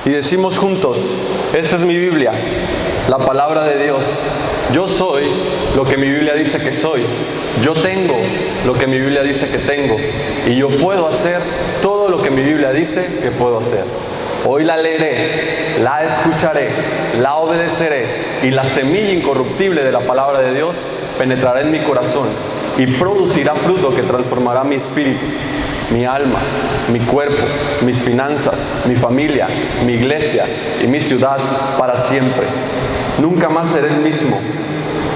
y decimos juntos: esta es mi Biblia, la palabra de Dios. Yo soy lo que mi Biblia dice que soy. Yo tengo lo que mi Biblia dice que tengo. Y yo puedo hacer todo lo que mi Biblia dice que puedo hacer. Hoy la leeré, la escucharé, la obedeceré, y la semilla incorruptible de la palabra de Dios penetrará en mi corazón y producirá fruto que transformará mi espíritu, mi alma, mi cuerpo, mis finanzas, mi familia, mi iglesia y mi ciudad para siempre. Nunca más seré el mismo.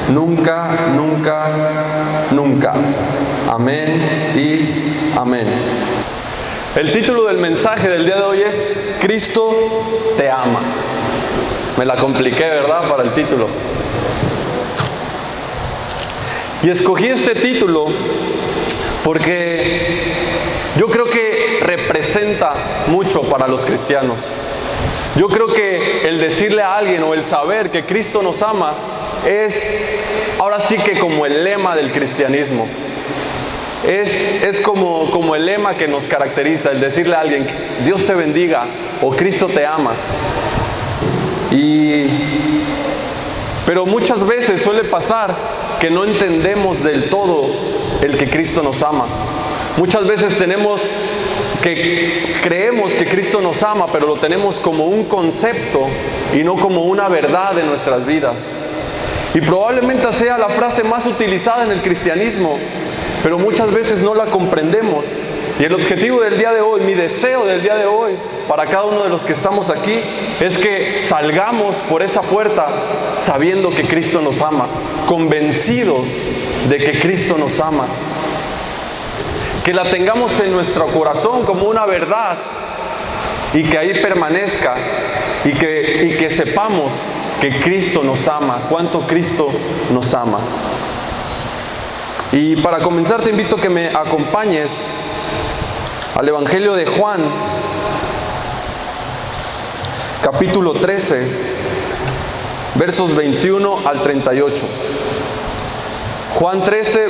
Nunca, nunca, nunca. Amén y amén. El título del mensaje del día de hoy es: Cristo te ama. Me la compliqué, ¿verdad?, para el título. Y escogí este título porque yo creo que representa mucho para los cristianos. Yo creo que el decirle a alguien o el saber que Cristo nos ama es ahora sí que como el lema del cristianismo. Es como el lema que nos caracteriza, el decirle a alguien: Dios te bendiga o Cristo te ama. Pero muchas veces suele pasar que no entendemos del todo el que Cristo nos ama. Muchas veces creemos que Cristo nos ama, pero lo tenemos como un concepto y no como una verdad en nuestras vidas. Y probablemente sea la frase más utilizada en el cristianismo, pero muchas veces no la comprendemos. Y el objetivo del día de hoy, mi deseo del día de hoy, para cada uno de los que estamos aquí, es que salgamos por esa puerta sabiendo que Cristo nos ama, convencidos de que Cristo nos ama. Que la tengamos en nuestro corazón como una verdad y que ahí permanezca y que sepamos que Cristo nos ama, cuánto Cristo nos ama. Y para comenzar te invito a que me acompañes al Evangelio de Juan, capítulo 13, versos 21 al 38. Juan 13,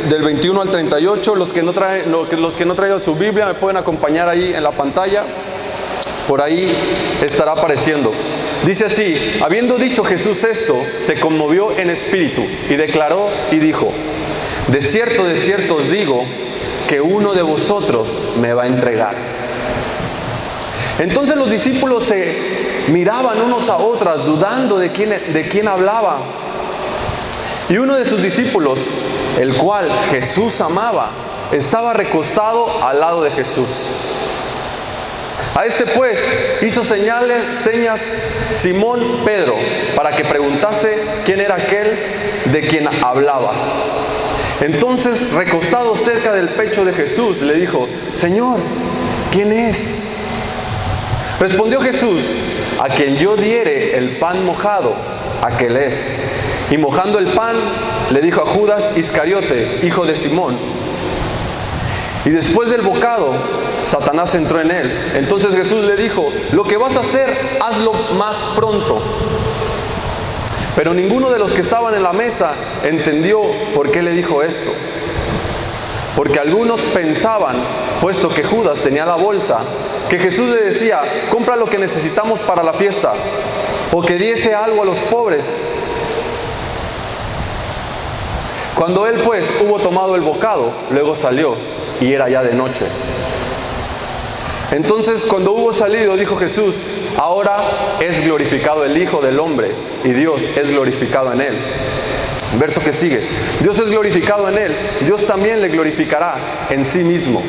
del 21 al 38. Los que no traigan su Biblia me pueden acompañar ahí en la pantalla. Por ahí estará apareciendo. Dice así: habiendo dicho Jesús esto, se conmovió en espíritu y declaró y dijo: de cierto os digo, que uno de vosotros me va a entregar. Entonces los discípulos se miraban unos a otros, dudando de quién hablaba. Y uno de sus discípulos, el cual Jesús amaba, estaba recostado al lado de Jesús. A este pues hizo señas Simón Pedro para que preguntase quién era aquel de quien hablaba. Entonces, recostado cerca del pecho de Jesús, le dijo: Señor, ¿quién es? Respondió Jesús: a quien yo diere el pan mojado, aquel es. Y mojando el pan, le dijo a Judas Iscariote, hijo de Simón. Y después del bocado, Satanás entró en él. Entonces Jesús le dijo: lo que vas a hacer, hazlo más pronto. Pero ninguno de los que estaban en la mesa entendió por qué le dijo esto. Porque algunos pensaban, puesto que Judas tenía la bolsa, que Jesús le decía: compra lo que necesitamos para la fiesta, o que diese algo a los pobres. Cuando él pues hubo tomado el bocado, luego salió, y era ya de noche. Entonces, cuando hubo salido, dijo Jesús: ahora es glorificado el Hijo del Hombre, y Dios es glorificado en él. Verso que sigue: Dios es glorificado en él, Dios también le glorificará en sí mismo,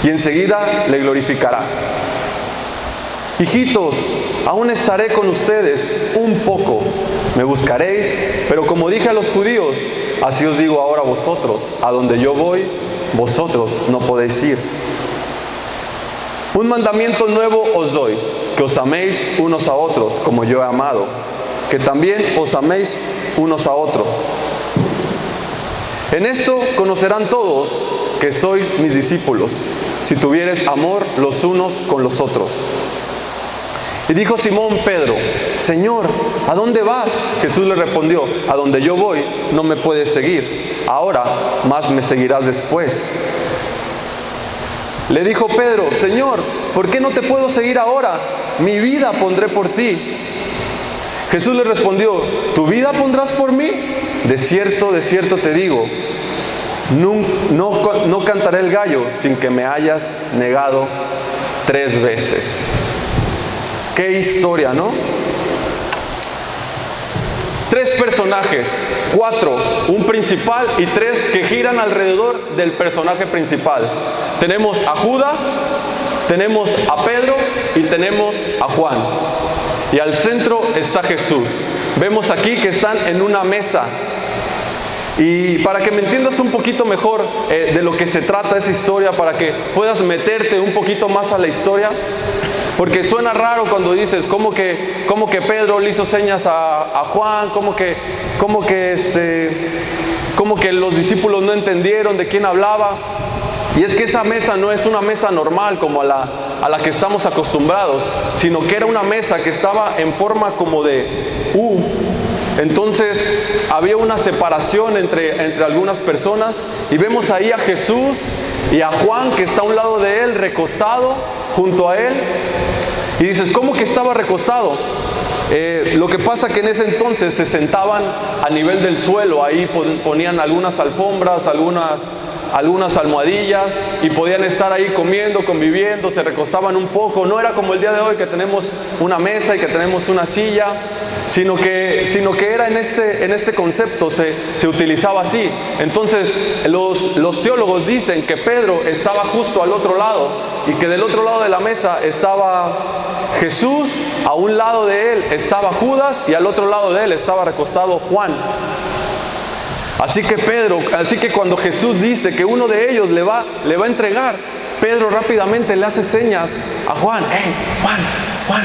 y enseguida le glorificará. Hijitos, aún estaré con ustedes un poco, me buscaréis, pero como dije a los judíos, así os digo ahora a vosotros: a donde yo voy, vosotros no podéis ir. Un mandamiento nuevo os doy, que os améis unos a otros como yo he amado, que también os améis unos a otros. En esto conocerán todos que sois mis discípulos, si tuviereis amor los unos con los otros. Y dijo Simón Pedro: Señor, ¿a dónde vas? Jesús le respondió: a donde yo voy no me puedes seguir ahora, mas me seguirás después. Le dijo Pedro: Señor, ¿por qué no te puedo seguir ahora? mi vida pondré por ti. Jesús le respondió, ¿tu vida pondrás por mí? De cierto te digo, no cantaré el gallo sin que me hayas negado 3 veces. Qué historia, ¿no? 3 personajes, 4, un principal y 3 que giran alrededor del personaje principal. Tenemos a Judas, tenemos a Pedro y tenemos a Juan. Y al centro está Jesús. Vemos aquí que están en una mesa. Y para que me entiendas un poquito mejor de lo que se trata esa historia, para que puedas meterte un poquito más a la historia, porque suena raro cuando dices, ¿cómo que Pedro le hizo señas a Juan? ¿Cómo que los discípulos no entendieron de quién hablaba? Y es que esa mesa no es una mesa normal como a la que estamos acostumbrados, sino que era una mesa que estaba en forma como de U. Entonces había una separación entre algunas personas, y vemos ahí a Jesús y a Juan que está a un lado de él, recostado junto a él. Y dices, ¿cómo que estaba recostado? Lo que pasa que en ese entonces se sentaban a nivel del suelo, ahí ponían algunas alfombras, algunas almohadillas, y podían estar ahí comiendo, conviviendo, se recostaban un poco. No era como el día de hoy que tenemos una mesa y que tenemos una silla, sino que era en este concepto, se utilizaba así. Entonces los teólogos dicen que Pedro estaba justo al otro lado, y que del otro lado de la mesa estaba Jesús, a un lado de él estaba Judas, y al otro lado de él estaba recostado Juan. Así que cuando Jesús dice que uno de ellos le va a entregar, Pedro rápidamente le hace señas a Juan. ¡Hey, Juan!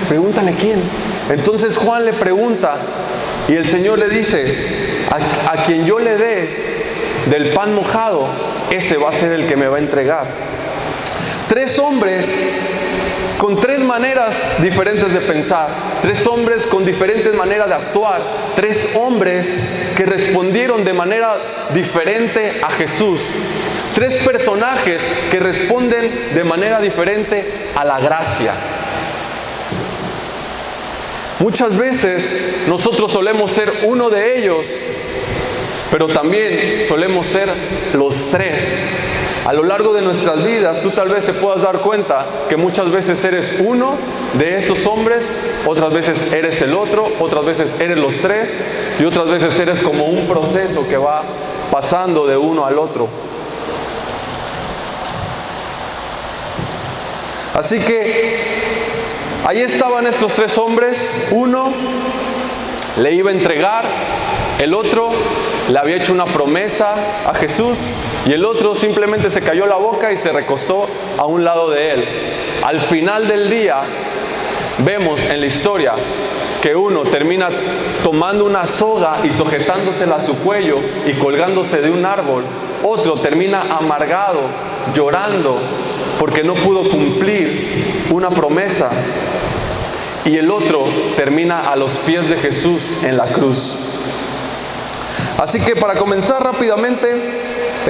Pregúntale quién. Entonces Juan le pregunta, y el Señor le dice, a quien yo le dé del pan mojado, ese va a ser el que me va a entregar. 3 hombres con 3 maneras diferentes de pensar, 3 hombres con diferentes maneras de actuar, 3 hombres que respondieron de manera diferente a Jesús, 3 personajes que responden de manera diferente a la gracia. Muchas veces nosotros solemos ser uno de ellos, pero también solemos ser los 3. A lo largo de nuestras vidas, tú tal vez te puedas dar cuenta que muchas veces eres uno de esos hombres, otras veces eres el otro, otras veces eres los 3, y otras veces eres como un proceso que va pasando de uno al otro. Así que ahí estaban estos 3 hombres. Uno le iba a entregar, el otro le había hecho una promesa a Jesús, y el otro simplemente se cayó la boca y se recostó a un lado de él. Al final del día vemos en la historia que uno termina tomando una soga y sujetándosela a su cuello y colgándose de un árbol. Otro termina amargado, llorando porque no pudo cumplir una promesa. Y el otro termina a los pies de Jesús en la cruz. Así que para comenzar rápidamente,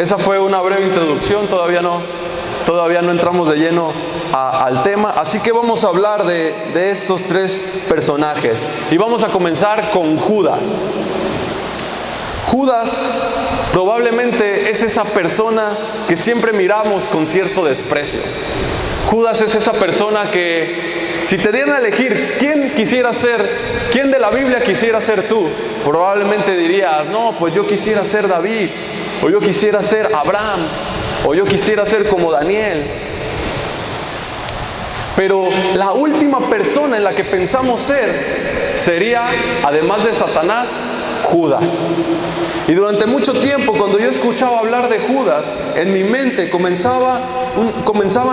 esa fue una breve introducción, todavía no entramos de lleno al tema. Así que vamos a hablar de estos 3 personajes. Y vamos a comenzar con Judas. Judas probablemente es esa persona que siempre miramos con cierto desprecio. Judas es esa persona que, si te dieran a elegir quién de la Biblia quisiera ser tú, probablemente dirías, no, pues yo quisiera ser David, o yo quisiera ser Abraham, o yo quisiera ser como Daniel. Pero la última persona en la que pensamos ser sería, además de Satanás, Judas. Y durante mucho tiempo, cuando yo escuchaba hablar de Judas, en mi mente comenzaban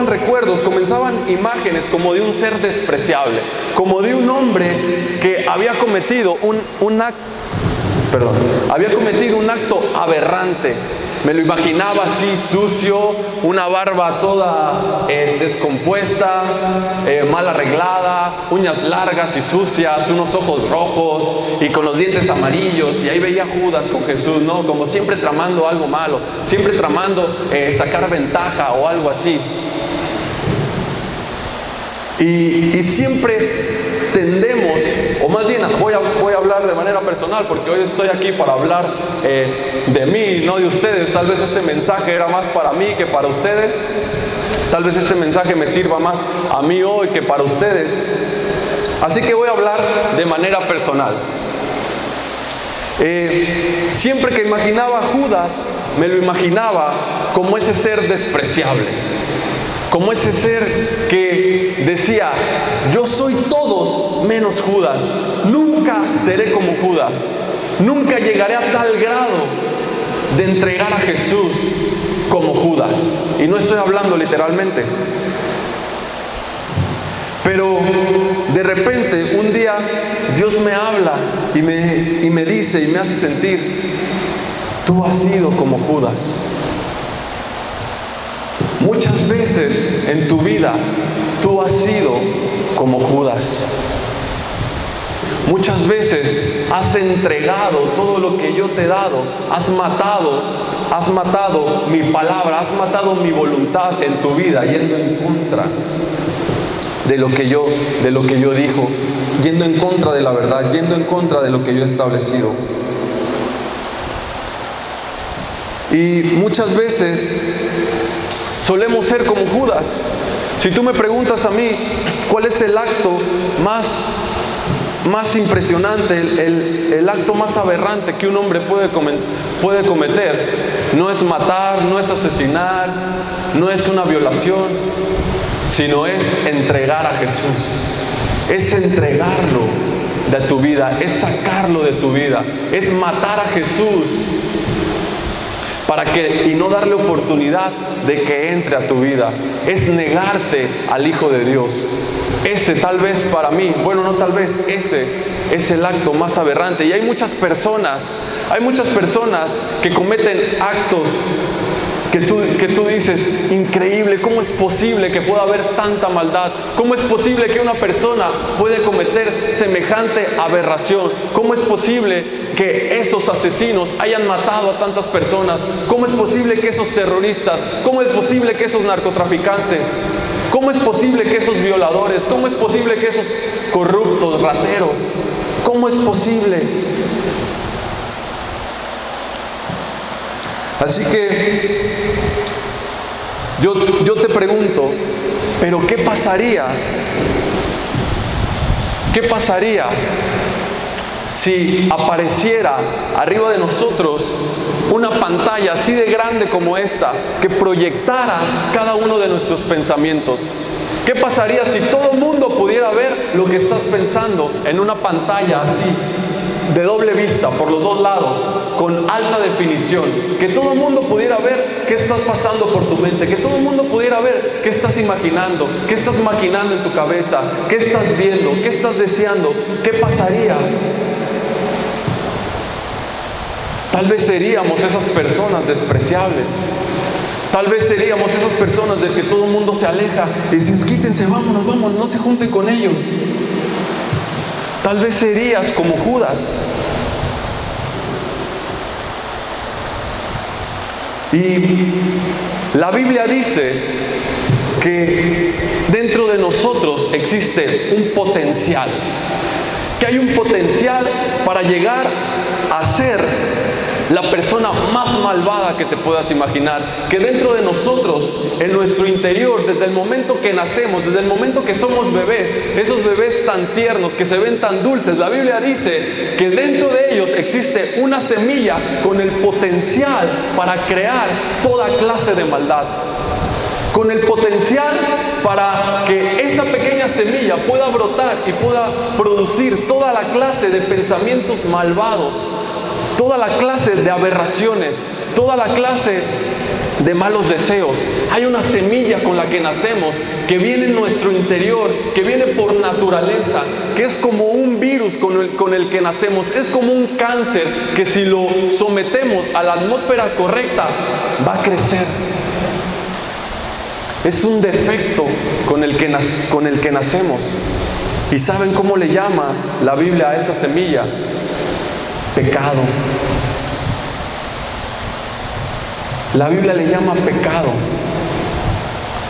recuerdos, comenzaban imágenes como de un ser despreciable, como de un hombre que había cometido un acto aberrante. Me lo imaginaba así, sucio, una barba toda descompuesta, mal arreglada, uñas largas y sucias, unos ojos rojos y con los dientes amarillos. Y ahí veía a Judas con Jesús, ¿no? Como siempre tramando algo malo, siempre tramando sacar ventaja o algo así. Y siempre tendemos, o más bien voy a hablar de manera personal, porque hoy estoy aquí para hablar de mí, no de ustedes. Tal vez este mensaje era más para mí que para ustedes. Tal vez este mensaje me sirva más a mí hoy que para ustedes. Así que voy a hablar de manera personal. Siempre que imaginaba a Judas, me lo imaginaba como ese ser despreciable, como ese ser que decía: yo soy todos menos Judas, nunca seré como Judas, nunca llegaré a tal grado de entregar a Jesús como Judas. Y no estoy hablando literalmente. Pero de repente un día Dios me habla y me dice y me hace sentir: tú has sido como Judas. Muchas veces en tu vida tú has sido como Judas. Muchas veces has entregado todo lo que yo te he dado, has matado mi palabra, has matado mi voluntad en tu vida, yendo en contra de lo que yo dijo, yendo en contra de la verdad, yendo en contra de lo que yo he establecido. Y muchas veces solemos ser como Judas. Si tú me preguntas a mí cuál es el acto más impresionante, el acto más aberrante que un hombre puede cometer, no es matar, no es asesinar, no es una violación, sino es entregar a Jesús. Es entregarlo de tu vida, es sacarlo de tu vida, es matar a Jesús y no darle oportunidad de que entre a tu vida. Es negarte al Hijo de Dios. Ese tal vez para mí, bueno, no tal vez, ese es el acto más aberrante. Y hay muchas personas que cometen actos que tú dices: increíble, ¿cómo es posible que pueda haber tanta maldad? ¿Cómo es posible que una persona puede cometer semejante aberración? ¿Cómo es posible que esos asesinos hayan matado a tantas personas? ¿Cómo es posible que esos terroristas? ¿Cómo es posible que esos narcotraficantes? ¿Cómo es posible que esos violadores? ¿Cómo es posible que esos corruptos, rateros? ¿Cómo es posible? Así que yo te pregunto, ¿pero qué pasaría? ¿Qué pasaría si apareciera arriba de nosotros una pantalla así de grande como esta, que proyectara cada uno de nuestros pensamientos? ¿Qué pasaría si todo el mundo pudiera ver lo que estás pensando en una pantalla así, de doble vista, por los dos lados, con alta definición? Que todo el mundo pudiera ver qué estás pasando por tu mente, que todo el mundo pudiera ver qué estás imaginando, qué estás maquinando en tu cabeza, qué estás viendo, qué estás deseando. ¿Qué pasaría? Tal vez seríamos esas personas despreciables. Tal vez seríamos esas personas de que todo el mundo se aleja y dicen: quítense, vámonos, no se junten con ellos. Tal vez serías como Judas. Y la Biblia dice que dentro de nosotros existe un potencial, que hay un potencial para llegar a ser la persona más malvada que te puedas imaginar. Que dentro de nosotros, en nuestro interior, desde el momento que nacemos, desde el momento que somos bebés, esos bebés tan tiernos, que se ven tan dulces, la Biblia dice que dentro de ellos existe una semilla con el potencial para crear toda clase de maldad, con el potencial para que esa pequeña semilla pueda brotar y pueda producir toda la clase de pensamientos malvados, toda la clase de aberraciones, toda la clase de malos deseos. Hay una semilla con la que nacemos, que viene en nuestro interior, que viene por naturaleza, que es como un virus con el que nacemos, es como un cáncer que si lo sometemos a la atmósfera correcta, va a crecer. Es un defecto con el que nacemos. ¿Y saben cómo le llama la Biblia a esa semilla? Pecado. La Biblia le llama pecado.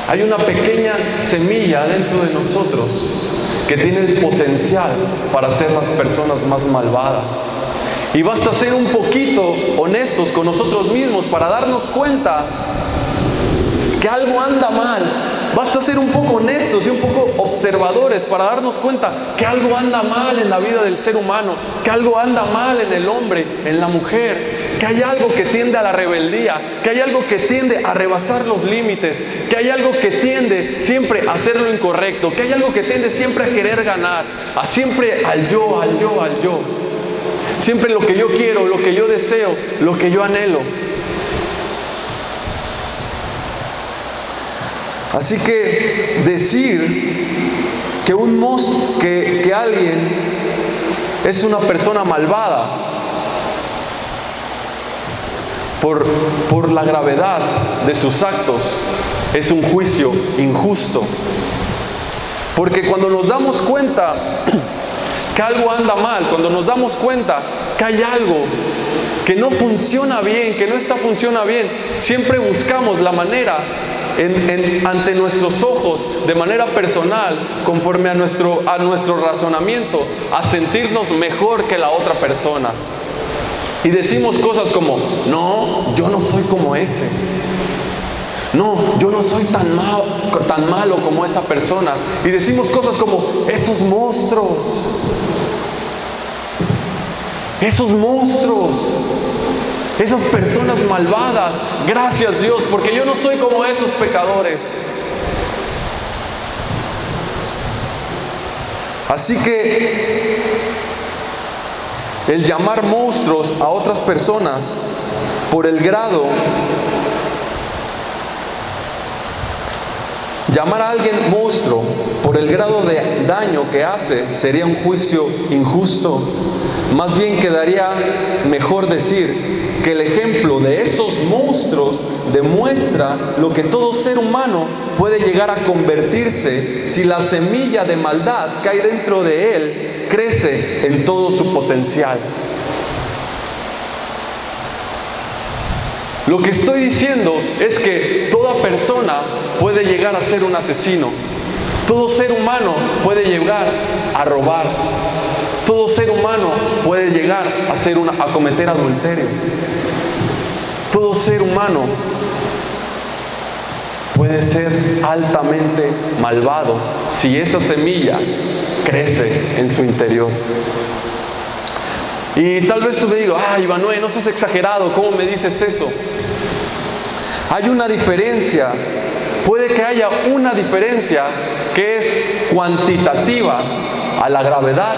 Hay una pequeña semilla dentro de nosotros que tiene el potencial para ser las personas más malvadas. Y basta ser un poquito honestos con nosotros mismos para darnos cuenta que algo anda mal. Basta ser un poco honestos y un poco observadores para darnos cuenta que algo anda mal en la vida del ser humano, que algo anda mal en el hombre, en la mujer, que hay algo que tiende a la rebeldía, que hay algo que tiende a rebasar los límites, que hay algo que tiende siempre a hacer lo incorrecto, que hay algo que tiende siempre a querer ganar, a siempre al yo, al yo, al yo. Siempre lo que yo quiero, lo que yo deseo, lo que yo anhelo. Así que decir que alguien es una persona malvada por la gravedad de sus actos es un juicio injusto. Porque cuando nos damos cuenta que algo anda mal, cuando nos damos cuenta que hay algo que no funciona bien, que no funciona bien, siempre buscamos la manera ante nuestros ojos, de manera personal, conforme a nuestro razonamiento, a sentirnos mejor que la otra persona. Y decimos cosas como: no, yo no soy como ese. No, yo no soy tan malo como esa persona. Y decimos cosas como: esos monstruos, esas personas malvadas, gracias Dios, porque yo no soy como esos pecadores. Así que el llamar monstruos a otras personas por el grado, llamar a alguien monstruo por el grado de daño que hace, sería un juicio injusto. Más bien quedaría mejor decir que el ejemplo de esos monstruos demuestra lo que todo ser humano puede llegar a convertirse si la semilla de maldad que hay dentro de él crece en todo su potencial. Lo que estoy diciendo es que toda persona puede llegar a ser un asesino. Todo ser humano puede llegar a robar. Todo ser humano puede llegar a cometer adulterio. Todo ser humano puede ser altamente malvado si esa semilla crece en su interior. Y tal vez tú me digas: ay, Manuel, no seas exagerado, ¿cómo me dices eso? Hay una diferencia, puede que haya una diferencia que es cuantitativa a la gravedad,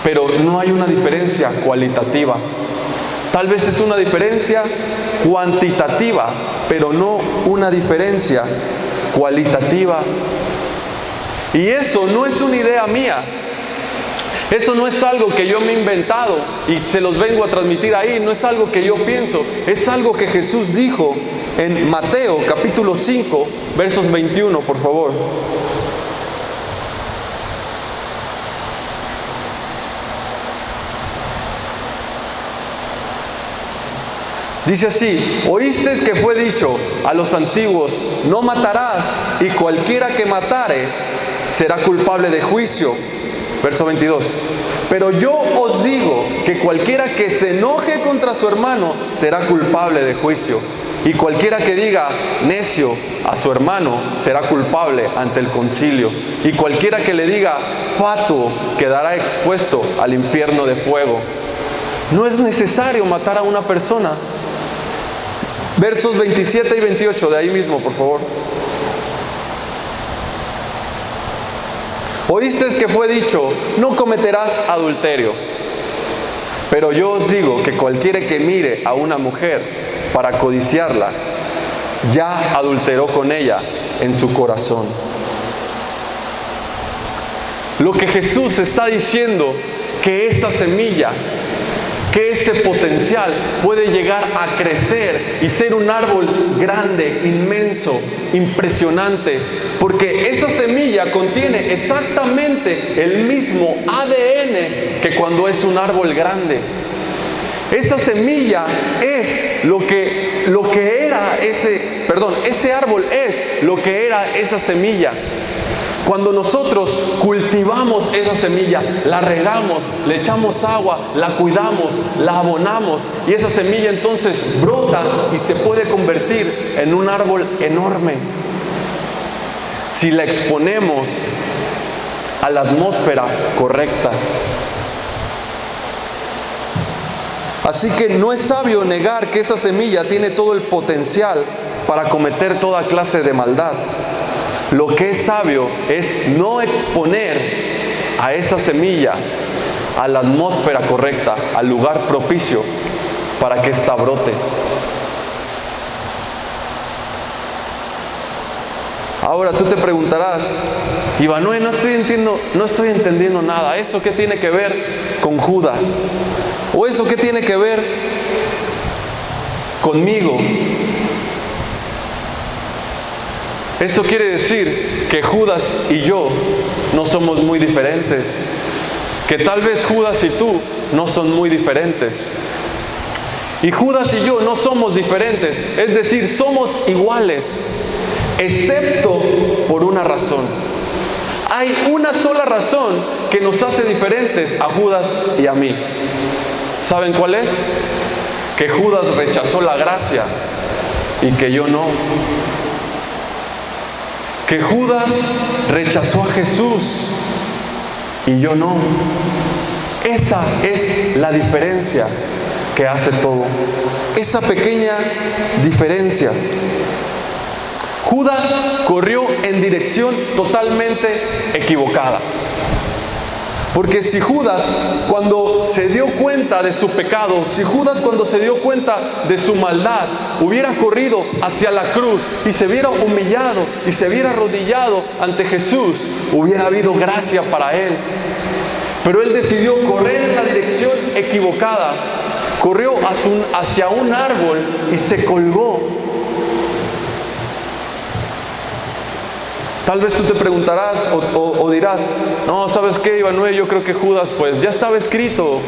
pero no hay una diferencia cualitativa. Tal vez es una diferencia cuantitativa, pero no una diferencia cualitativa. Y eso no es una idea mía. Eso no es algo que yo me he inventado y se los vengo a transmitir ahí. No es algo que yo pienso. Es algo que Jesús dijo en Mateo capítulo 5, versos 21, por favor. Dice así: oísteis que fue dicho a los antiguos: no matarás, y cualquiera que matare será culpable de juicio. Verso 22. Pero yo os digo que cualquiera que se enoje contra su hermano será culpable de juicio. Y cualquiera que diga necio a su hermano será culpable ante el concilio. Y cualquiera que le diga fatuo quedará expuesto al infierno de fuego. No es necesario matar a una persona. Versos 27 y 28 de ahí mismo, por favor. Oísteis que fue dicho: no cometerás adulterio. Pero yo os digo que cualquiera que mire a una mujer para codiciarla, ya adulteró con ella en su corazón. Lo que Jesús está diciendo, que esa semilla, que ese potencial puede llegar a crecer y ser un árbol grande, inmenso, impresionante, porque esa semilla contiene exactamente el mismo ADN que cuando es un árbol grande. Esa semilla es ese árbol es lo que era esa semilla. Cuando nosotros cultivamos esa semilla, la regamos, le echamos agua, la cuidamos, la abonamos, y esa semilla entonces brota y se puede convertir en un árbol enorme. Si la exponemos a la atmósfera correcta. Así que no es sabio negar que esa semilla tiene todo el potencial para cometer toda clase de maldad. Lo que es sabio es no exponer a esa semilla a la atmósfera correcta, al lugar propicio para que ésta brote. Ahora tú te preguntarás, Ivanhoe, no estoy entendiendo nada. ¿Eso qué tiene que ver con Judas? ¿O eso qué tiene que ver conmigo? Esto quiere decir que Judas y yo no somos muy diferentes. Que tal vez Judas y tú no son muy diferentes. Y Judas y yo no somos diferentes. Es decir, somos iguales. Excepto por una razón. Hay una sola razón que nos hace diferentes a Judas y a mí. ¿Saben cuál es? Que Judas rechazó la gracia y que yo no. Que Judas rechazó a Jesús y yo no. Esa es la diferencia que hace todo. Esa pequeña diferencia. Judas corrió en dirección totalmente equivocada. Porque si Judas, cuando se dio cuenta de su pecado, si Judas cuando se dio cuenta de su maldad, hubiera corrido hacia la cruz y se hubiera humillado y se hubiera arrodillado ante Jesús, hubiera habido gracia para él. Pero él decidió correr en la dirección equivocada. Corrió hacia un árbol y se colgó. Tal vez tú te preguntarás o dirás, no, ¿sabes qué, Ivanhoe? Yo creo que Judas, pues ya estaba escrito.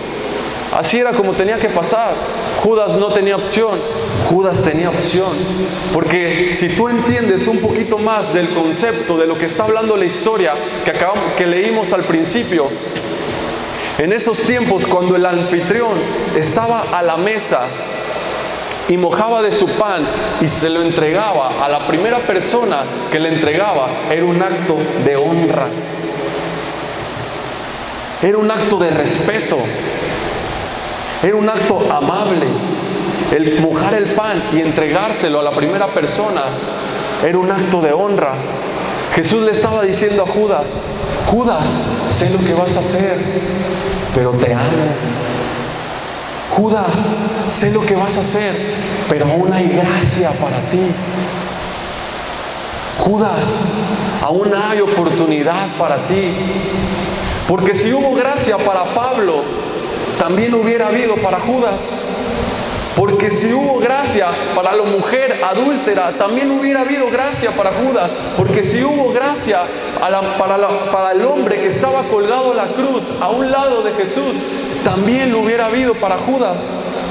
Así era como tenía que pasar. Judas no tenía opción. Judas tenía opción. Porque si tú entiendes un poquito más del concepto de lo que está hablando la historia que leímos al principio, en esos tiempos cuando el anfitrión estaba a la mesa y mojaba de su pan y se lo entregaba a la primera persona que le entregaba, era un acto de honra, era un acto de respeto, era un acto amable. El mojar el pan y entregárselo a la primera persona era un acto de honra. Jesús le estaba diciendo a Judas, Judas, sé lo que vas a hacer, pero te amo. Judas, sé lo que vas a hacer, pero aún hay gracia para ti. Judas, aún hay oportunidad para ti. Porque si hubo gracia para Pablo, también hubiera habido para Judas. Porque si hubo gracia para la mujer adúltera, también hubiera habido gracia para Judas. Porque si hubo gracia para el hombre que estaba colgado a la cruz a un lado de Jesús, también lo hubiera habido para Judas.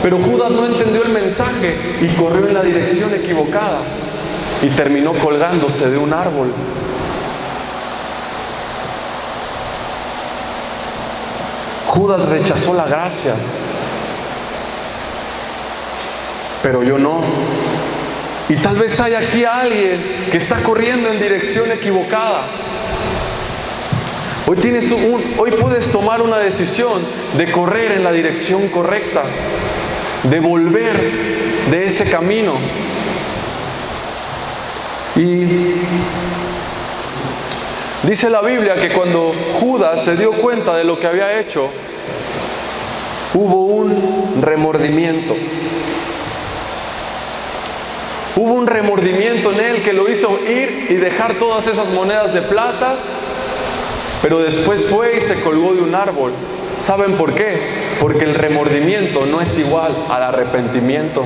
Pero Judas no entendió el mensaje y corrió en la dirección equivocada y terminó colgándose de un árbol. Judas rechazó la gracia, pero yo no. Y tal vez hay aquí alguien que está corriendo en dirección equivocada. Hoy puedes tomar una decisión de correr en la dirección correcta, de volver de ese camino. Y dice la Biblia que cuando Judas se dio cuenta de lo que había hecho, hubo un remordimiento. Hubo un remordimiento en él que lo hizo ir y dejar todas esas monedas de plata, pero después fue y se colgó de un árbol. ¿Saben por qué? Porque el remordimiento no es igual al arrepentimiento.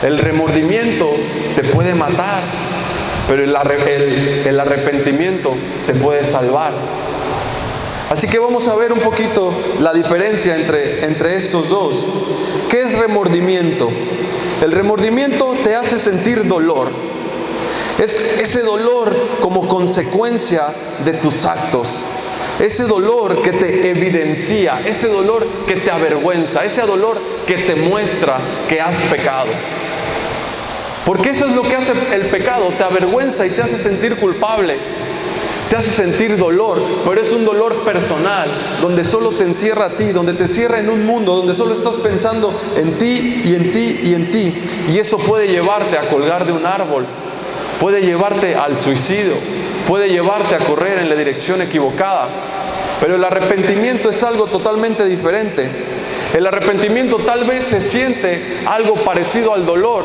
El remordimiento te puede matar, pero el arrepentimiento te puede salvar. Así que vamos a ver un poquito la diferencia entre estos dos. ¿Qué es remordimiento? El remordimiento te hace sentir dolor. Es ese dolor como consecuencia de tus actos. Ese dolor que te evidencia, ese dolor que te avergüenza, ese dolor que te muestra que has pecado. Porque eso es lo que hace el pecado, te avergüenza y te hace sentir culpable. Te hace sentir dolor, pero es un dolor personal, donde solo te encierra a ti, donde te cierra en un mundo, donde solo estás pensando en ti y en ti y en ti. Y eso puede llevarte a colgar de un árbol, puede llevarte al suicidio, puede llevarte a correr en la dirección equivocada. Pero el arrepentimiento es algo totalmente diferente. El arrepentimiento tal vez se siente algo parecido al dolor.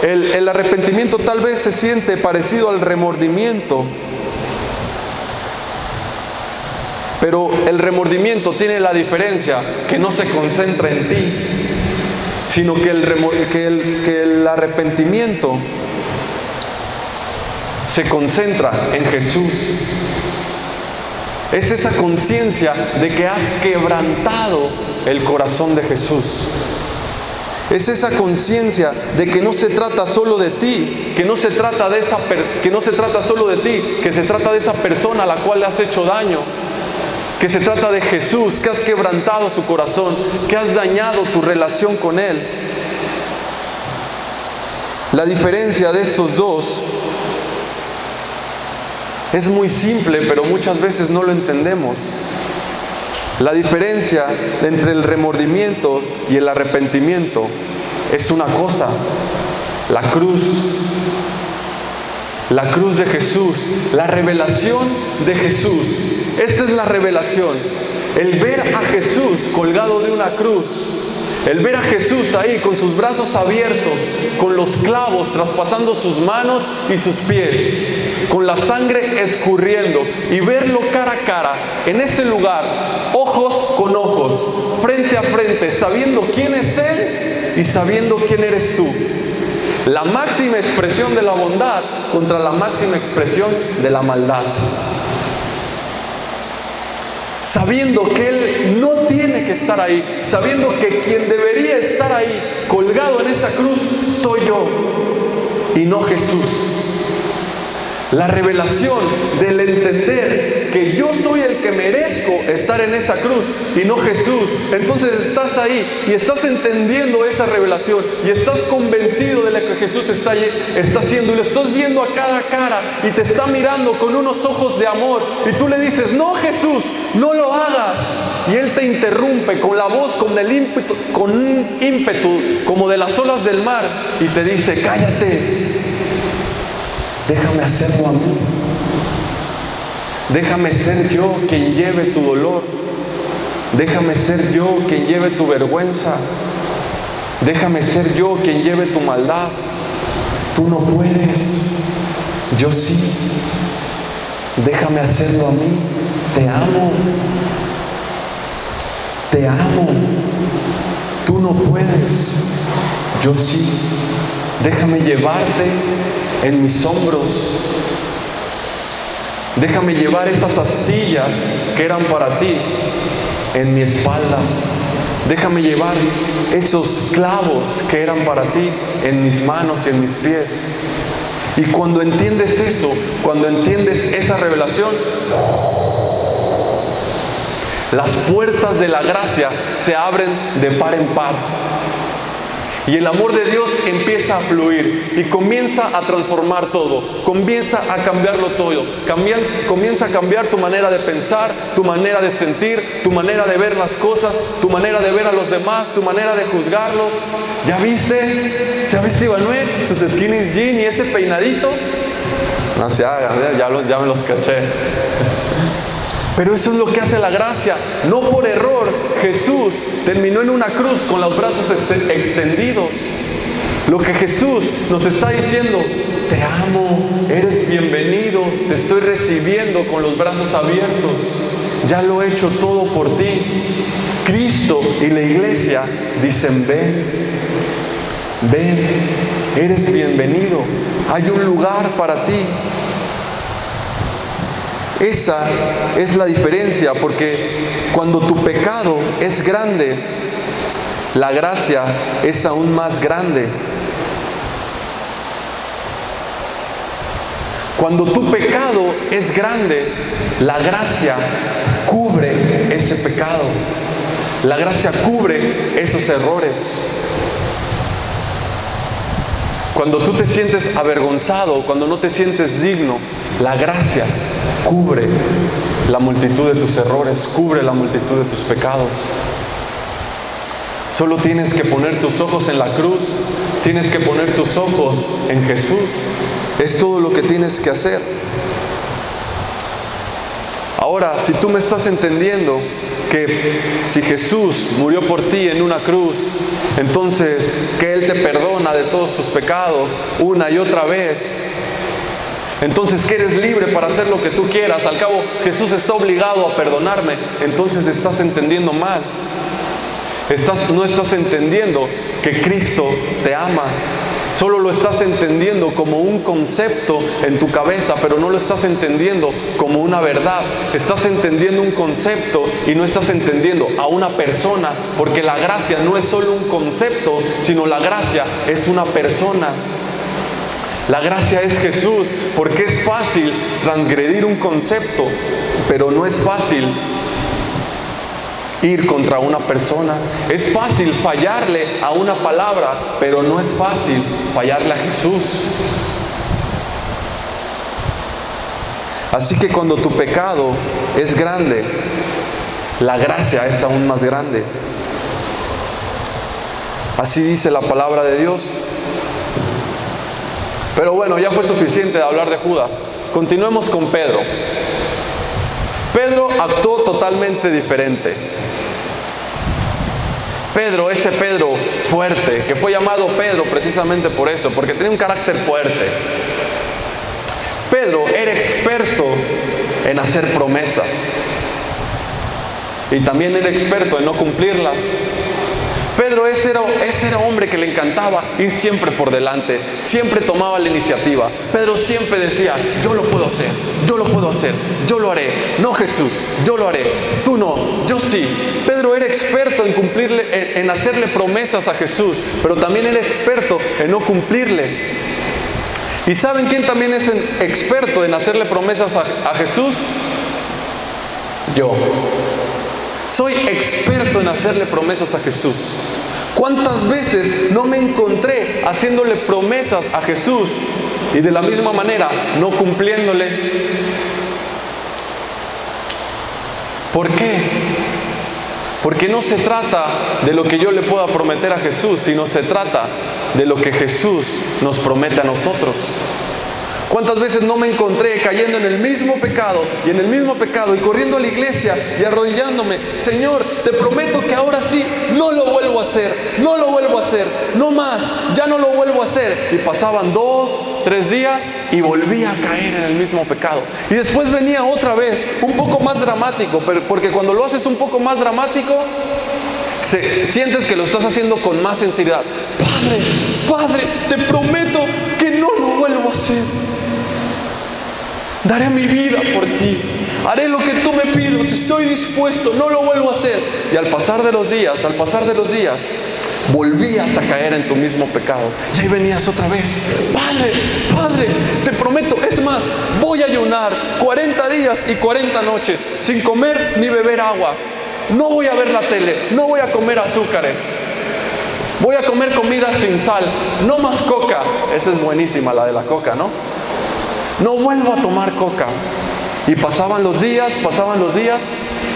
El arrepentimiento tal vez se siente parecido al remordimiento. Pero el remordimiento tiene la diferencia que no se concentra en ti, sino que el arrepentimiento se concentra en Jesús. Es esa conciencia de que has quebrantado el corazón de Jesús. Es esa conciencia de que no se trata solo de ti, que no se trata solo de ti, que se trata de esa persona a la cual le has hecho daño. Que se trata de Jesús, que has quebrantado su corazón, que has dañado tu relación con Él. La diferencia de estos dos es muy simple, pero muchas veces no lo entendemos. La diferencia entre el remordimiento y el arrepentimiento es una cosa: la cruz. La cruz de Jesús, la revelación de Jesús. Esta es la revelación. El ver a Jesús colgado de una cruz. El ver a Jesús ahí con sus brazos abiertos, con los clavos traspasando sus manos y sus pies, con la sangre escurriendo, y verlo cara a cara, en ese lugar, ojos con ojos, frente a frente, sabiendo quién es Él y sabiendo quién eres tú. La máxima expresión de la bondad contra la máxima expresión de la maldad. Sabiendo que Él no tiene que estar ahí, sabiendo que quien debería estar ahí, colgado en esa cruz, soy yo y no Jesús. La revelación del entender que yo soy el que merezco estar en esa cruz y no Jesús. Entonces estás ahí y estás entendiendo esa revelación y estás convencido de lo que Jesús está haciendo, y lo estás viendo a cara y te está mirando con unos ojos de amor, y tú le dices: no, Jesús, no lo hagas. Y Él te interrumpe con la voz, con un ímpetu como de las olas del mar, y te dice: cállate. Déjame hacerlo a mí. Déjame ser yo quien lleve tu dolor. Déjame ser yo quien lleve tu vergüenza. Déjame ser yo quien lleve tu maldad. Tú no puedes, yo sí. Déjame hacerlo a mí. Te amo. Te amo. Tú no puedes, yo sí. Déjame llevarte en mis hombros. Déjame llevar esas astillas que eran para ti en mi espalda. Déjame llevar esos clavos que eran para ti en mis manos y en mis pies. Y cuando entiendes eso, cuando entiendes esa revelación, las puertas de la gracia se abren de par en par. Y el amor de Dios empieza a fluir y comienza a transformar todo, comienza a cambiarlo todo, comienza a cambiar tu manera de pensar, tu manera de sentir, tu manera de ver las cosas, tu manera de ver a los demás, tu manera de juzgarlos. ¿Ya viste Ivanoel? Sus skinny jeans y ese peinadito. No se hagan, ya me los caché. Pero eso es lo que hace la gracia. No por error Jesús terminó en una cruz con los brazos extendidos. Lo que Jesús nos está diciendo: te amo, eres bienvenido, te estoy recibiendo con los brazos abiertos. Ya lo he hecho todo por ti. Cristo y la iglesia dicen: ven, eres bienvenido. Hay un lugar para ti. Esa es la diferencia, porque cuando tu pecado es grande, la gracia es aún más grande. Cuando tu pecado es grande, la gracia cubre ese pecado. La gracia cubre esos errores. Cuando tú te sientes avergonzado, cuando no te sientes digno, la gracia cubre la multitud de tus errores, cubre la multitud de tus pecados. Solo tienes que poner tus ojos en la cruz, tienes que poner tus ojos en Jesús. Es todo lo que tienes que hacer. Ahora, si tú me estás entendiendo que si Jesús murió por ti en una cruz, entonces que Él te perdona de todos tus pecados una y otra vez, entonces que eres libre para hacer lo que tú quieras, al cabo Jesús está obligado a perdonarme, entonces estás entendiendo mal. No estás entendiendo que Cristo te ama. Solo lo estás entendiendo como un concepto en tu cabeza, pero no lo estás entendiendo como una verdad. Estás entendiendo un concepto y no estás entendiendo a una persona, porque la gracia no es solo un concepto, sino la gracia es una persona. La gracia es Jesús, porque es fácil transgredir un concepto, pero no es fácil ir contra una persona. Es fácil fallarle a una palabra, pero no es fácil fallarle a Jesús. Así que cuando tu pecado es grande, la gracia es aún más grande. Así dice la palabra de Dios. Pero bueno, ya fue suficiente de hablar de Judas. Continuemos con Pedro. Pedro actuó totalmente diferente. Pedro, ese Pedro fuerte, que fue llamado Pedro precisamente por eso, porque tenía un carácter fuerte. Pedro era experto en hacer promesas y también era experto en no cumplirlas. Pedro ese era hombre que le encantaba ir siempre por delante, siempre tomaba la iniciativa. Pedro siempre decía, yo lo puedo hacer, yo lo puedo hacer, yo lo haré. No, Jesús, yo lo haré, tú no, yo sí. Pedro era experto en cumplirle, en hacerle promesas a Jesús, pero también era experto en no cumplirle. ¿Y saben quién también es experto en hacerle promesas a Jesús? Yo. Soy experto en hacerle promesas a Jesús. ¿Cuántas veces no me encontré haciéndole promesas a Jesús y de la misma manera no cumpliéndole? ¿Por qué? Porque no se trata de lo que yo le pueda prometer a Jesús, sino se trata de lo que Jesús nos promete a nosotros. ¿Cuántas veces no me encontré cayendo en el mismo pecado y corriendo a la iglesia y arrodillándome? Señor, te prometo que ahora sí no lo vuelvo a hacer, no más, ya no lo vuelvo a hacer. Y pasaban 2, 3 días y volvía a caer en el mismo pecado. Y después venía otra vez, un poco más dramático, porque cuando lo haces un poco más dramático, sientes que lo estás haciendo con más sinceridad. Padre, te prometo que no lo vuelvo a hacer. Daré mi vida por ti. Haré lo que tú me pidas. Estoy dispuesto. No lo vuelvo a hacer. Y al pasar de los días, volvías a caer en tu mismo pecado. Y ahí venías otra vez. Padre, te prometo. Es más, voy a ayunar 40 días y 40 noches sin comer ni beber agua. No voy a ver la tele. No voy a comer azúcares. Voy a comer comida sin sal. No más coca. Esa es buenísima, la de la coca, ¿no? No vuelvo a tomar coca. Y pasaban los días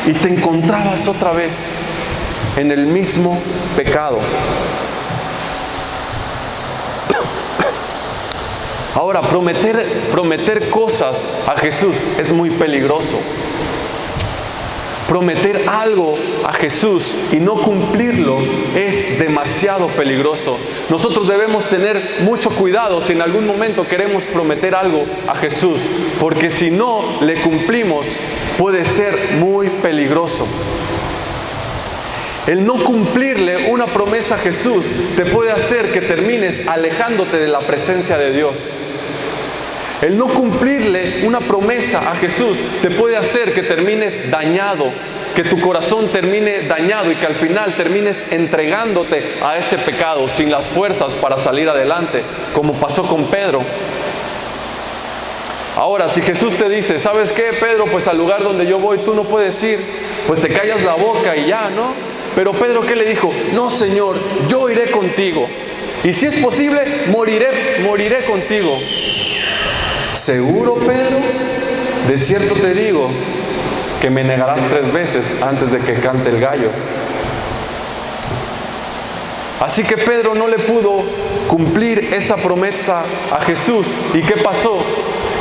y te encontrabas otra vez en el mismo pecado. Ahora, prometer cosas a Jesús es muy peligroso. Prometer algo a Jesús y no cumplirlo es demasiado peligroso. Nosotros debemos tener mucho cuidado si en algún momento queremos prometer algo a Jesús, porque si no le cumplimos puede ser muy peligroso. El no cumplirle una promesa a Jesús te puede hacer que termines alejándote de la presencia de Dios. El no cumplirle una promesa a Jesús te puede hacer que termines dañado, que tu corazón termine dañado y que al final termines entregándote a ese pecado sin las fuerzas para salir adelante, como pasó con Pedro. Ahora, si Jesús te dice, ¿sabes qué, Pedro? Pues al lugar donde yo voy tú no puedes ir, pues te callas la boca y ya, ¿no? Pero Pedro, ¿qué le dijo? No, Señor, yo iré contigo. Y si es posible, moriré contigo. ¿Seguro, Pedro? De cierto te digo que me negarás 3 veces antes de que cante el gallo. Así que Pedro no le pudo cumplir esa promesa a Jesús. ¿Y qué pasó?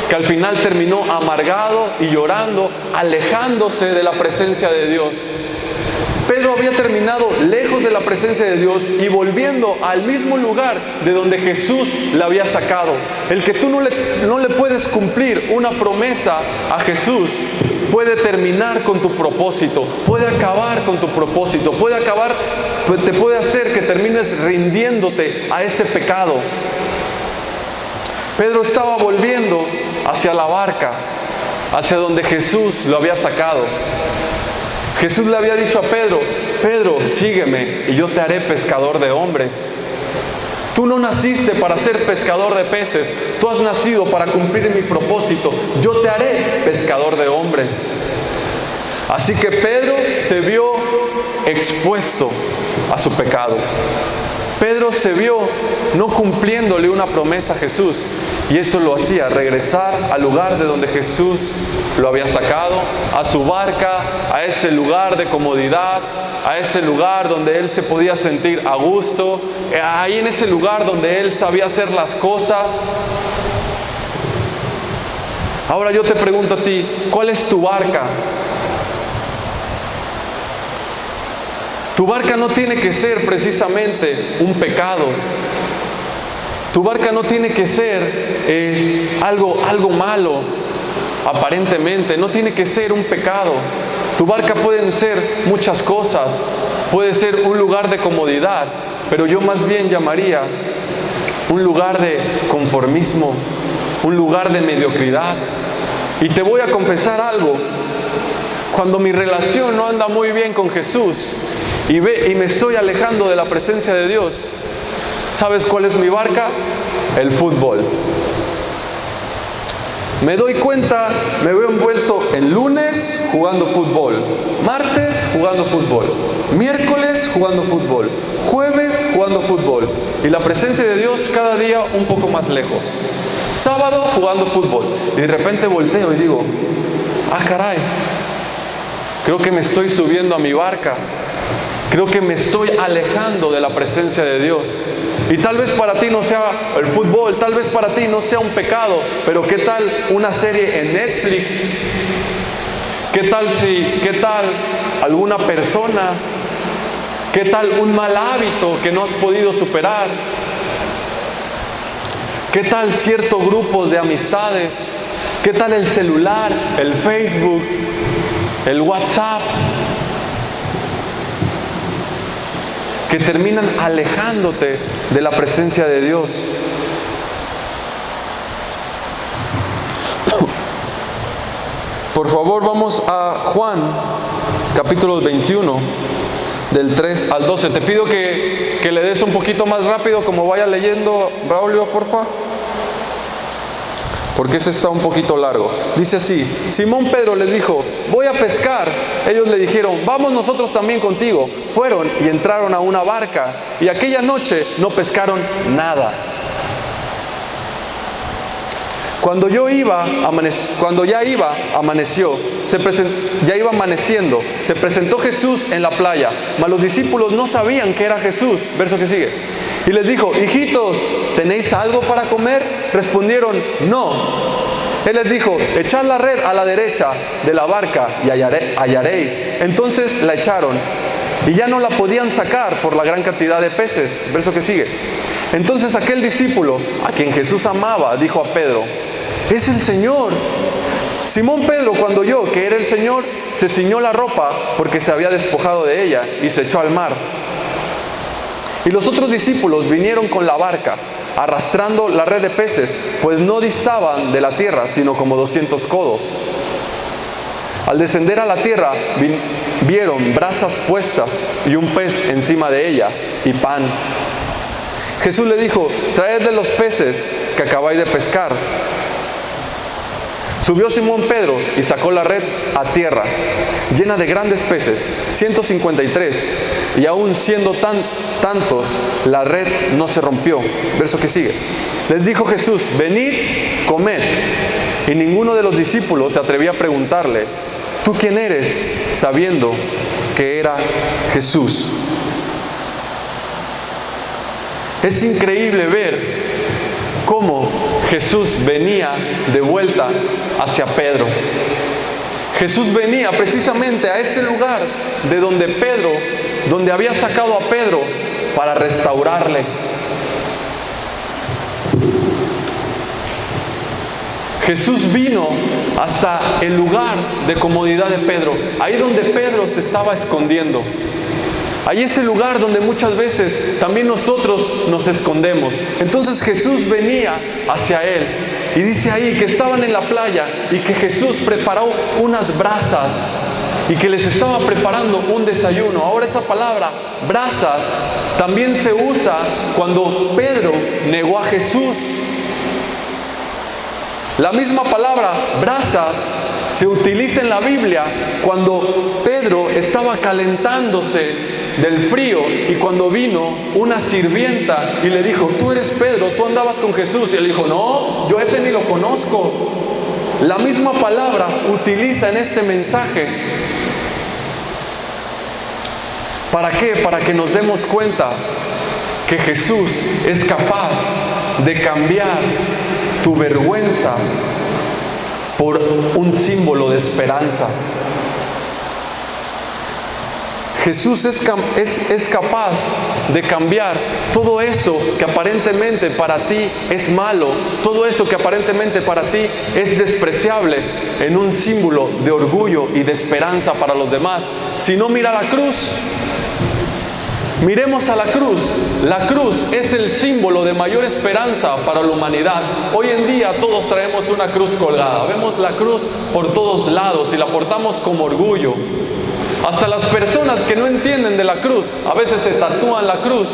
Que al final terminó amargado y llorando, alejándose de la presencia de Dios. Pedro había terminado lejos de la presencia de Dios y volviendo al mismo lugar de donde Jesús le había sacado. El que tú no le puedes cumplir una promesa a Jesús puede terminar con tu propósito, puede acabar con tu propósito, te puede hacer que termines rindiéndote a ese pecado. Pedro estaba volviendo hacia la barca, hacia donde Jesús lo había sacado. Jesús le había dicho a Pedro, Pedro, sígueme y yo te haré pescador de hombres. Tú no naciste para ser pescador de peces, tú has nacido para cumplir mi propósito. Yo te haré pescador de hombres. Así que Pedro se vio expuesto a su pecado. Pedro se vio no cumpliéndole una promesa a Jesús y eso lo hacía regresar al lugar de donde Jesús lo había sacado, a su barca, a ese lugar de comodidad, a ese lugar donde él se podía sentir a gusto, ahí en ese lugar donde él sabía hacer las cosas. Ahora yo te pregunto a ti, ¿cuál es tu barca? Tu barca no tiene que ser precisamente un pecado. Tu barca no tiene que ser algo malo, aparentemente. No tiene que ser un pecado. Tu barca pueden ser muchas cosas. Puede ser un lugar de comodidad, pero yo más bien llamaría un lugar de conformismo, un lugar de mediocridad. Y te voy a confesar algo. Cuando mi relación no anda muy bien con Jesús y me estoy alejando de la presencia de Dios, ¿sabes cuál es mi barca? El fútbol. Me doy cuenta, me veo envuelto en lunes jugando fútbol, martes jugando fútbol, miércoles jugando fútbol, jueves jugando fútbol y la presencia de Dios cada día un poco más lejos. Sábado jugando fútbol y de repente volteo y digo, ah caray, creo que me estoy subiendo a mi barca. Creo que me estoy alejando de la presencia de Dios. Y tal vez para ti no sea el fútbol, tal vez para ti no sea un pecado, pero ¿qué tal una serie en Netflix? ¿Qué tal alguna persona? ¿Qué tal un mal hábito que no has podido superar? ¿Qué tal ciertos grupos de amistades? ¿Qué tal el celular, el Facebook, el WhatsApp? Que terminan alejándote de la presencia de Dios. Por favor, vamos a Juan, capítulo 21, del 3 al 12. Te pido que le des un poquito más rápido, como vaya leyendo, Braulio, porfa. Porque ese está un poquito largo. Dice así: Simón Pedro les dijo, voy a pescar. Ellos le dijeron, vamos nosotros también contigo. Fueron y entraron a una barca y aquella noche no pescaron nada. Cuando ya iba amaneciendo, se presentó Jesús en la playa, mas los discípulos no sabían que era Jesús. Verso que sigue. Y les dijo, hijitos, ¿tenéis algo para comer? Respondieron, no. Él les dijo, echad la red a la derecha de la barca y hallaréis. Entonces la echaron y ya no la podían sacar por la gran cantidad de peces. Verso que sigue. Entonces aquel discípulo, a quien Jesús amaba, dijo a Pedro, es el Señor. Simón Pedro, cuando oyó que era el Señor, se ciñó la ropa porque se había despojado de ella y se echó al mar. Y los otros discípulos vinieron con la barca, arrastrando la red de peces, pues no distaban de la tierra, sino como 200 codos. Al descender a la tierra, vieron brasas puestas y un pez encima de ellas, y pan. Jesús le dijo: traed de los peces que acabáis de pescar. Subió Simón Pedro y sacó la red a tierra, llena de grandes peces, 153, y aún siendo tantos, la red no se rompió. Verso que sigue. Les dijo Jesús: venid, comed. Y ninguno de los discípulos se atrevía a preguntarle: ¿tú quién eres?, sabiendo que era Jesús. Es increíble ver cómo Jesús venía de vuelta hacia Pedro. Jesús venía precisamente a ese lugar de donde había sacado a Pedro, para restaurarle. Jesús vino hasta el lugar de comodidad de Pedro, ahí donde Pedro se estaba escondiendo. Ahí es el lugar donde muchas veces también nosotros nos escondemos. Entonces Jesús venía hacia él. Y dice ahí que estaban en la playa y que Jesús preparó unas brasas y que les estaba preparando un desayuno. Ahora esa palabra, brasas, también se usa cuando Pedro negó a Jesús. La misma palabra, brasas, se utiliza en la Biblia cuando Pedro estaba calentándose del frío y cuando vino una sirvienta y le dijo: tú eres Pedro, tú andabas con Jesús. Y él dijo: no, yo ese ni lo conozco. La misma palabra utiliza en este mensaje. ¿Para qué? Para que nos demos cuenta que Jesús es capaz de cambiar tu vergüenza por un símbolo de esperanza. Jesús es capaz de cambiar todo eso que aparentemente para ti es malo, todo eso que aparentemente para ti es despreciable, en un símbolo de orgullo y de esperanza para los demás. Si no, mira la cruz. Miremos a la cruz. La cruz es el símbolo de mayor esperanza para la humanidad. Hoy en día todos traemos una cruz colgada. Vemos la cruz por todos lados y la portamos como orgullo. Hasta las personas que no entienden de la cruz, a veces se tatúan la cruz.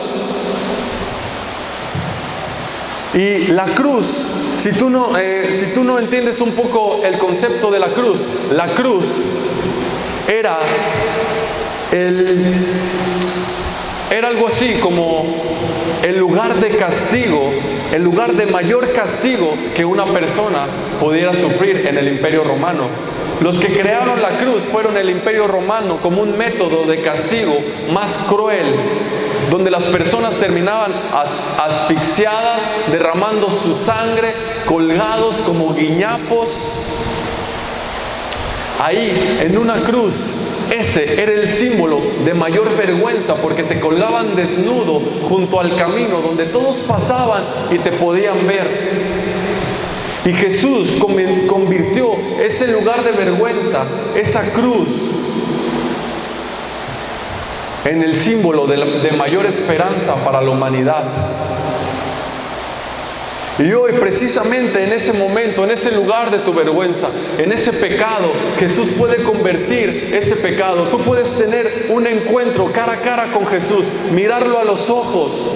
Y la cruz, si tú no entiendes un poco el concepto de la cruz era algo así como el lugar de castigo, el lugar de mayor castigo que una persona pudiera sufrir en el Imperio Romano. Los que crearon la cruz fueron el Imperio Romano como un método de castigo más cruel, donde las personas terminaban asfixiadas, derramando su sangre, colgados como guiñapos. Ahí, en una cruz, ese era el símbolo de mayor vergüenza, porque te colgaban desnudo junto al camino donde todos pasaban y te podían ver. Y Jesús convirtió ese lugar de vergüenza, esa cruz, en el símbolo de mayor esperanza para la humanidad. Y hoy, precisamente en ese momento, en ese lugar de tu vergüenza, en ese pecado, Jesús puede convertir ese pecado. Tú puedes tener un encuentro cara a cara con Jesús, mirarlo a los ojos,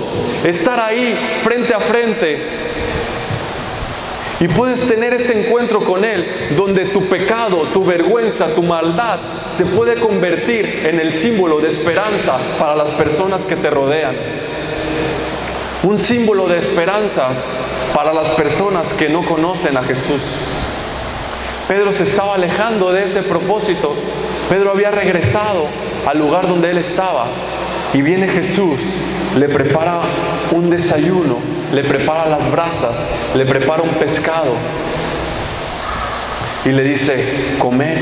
estar ahí frente a frente. Y puedes tener ese encuentro con Él, donde tu pecado, tu vergüenza, tu maldad se puede convertir en el símbolo de esperanza para las personas que te rodean. Un símbolo de esperanzas para las personas que no conocen a Jesús. Pedro se estaba alejando de ese propósito. Pedro había regresado al lugar donde él estaba. Y viene Jesús, le prepara un desayuno, le prepara las brasas, le prepara un pescado. Y le dice: comed.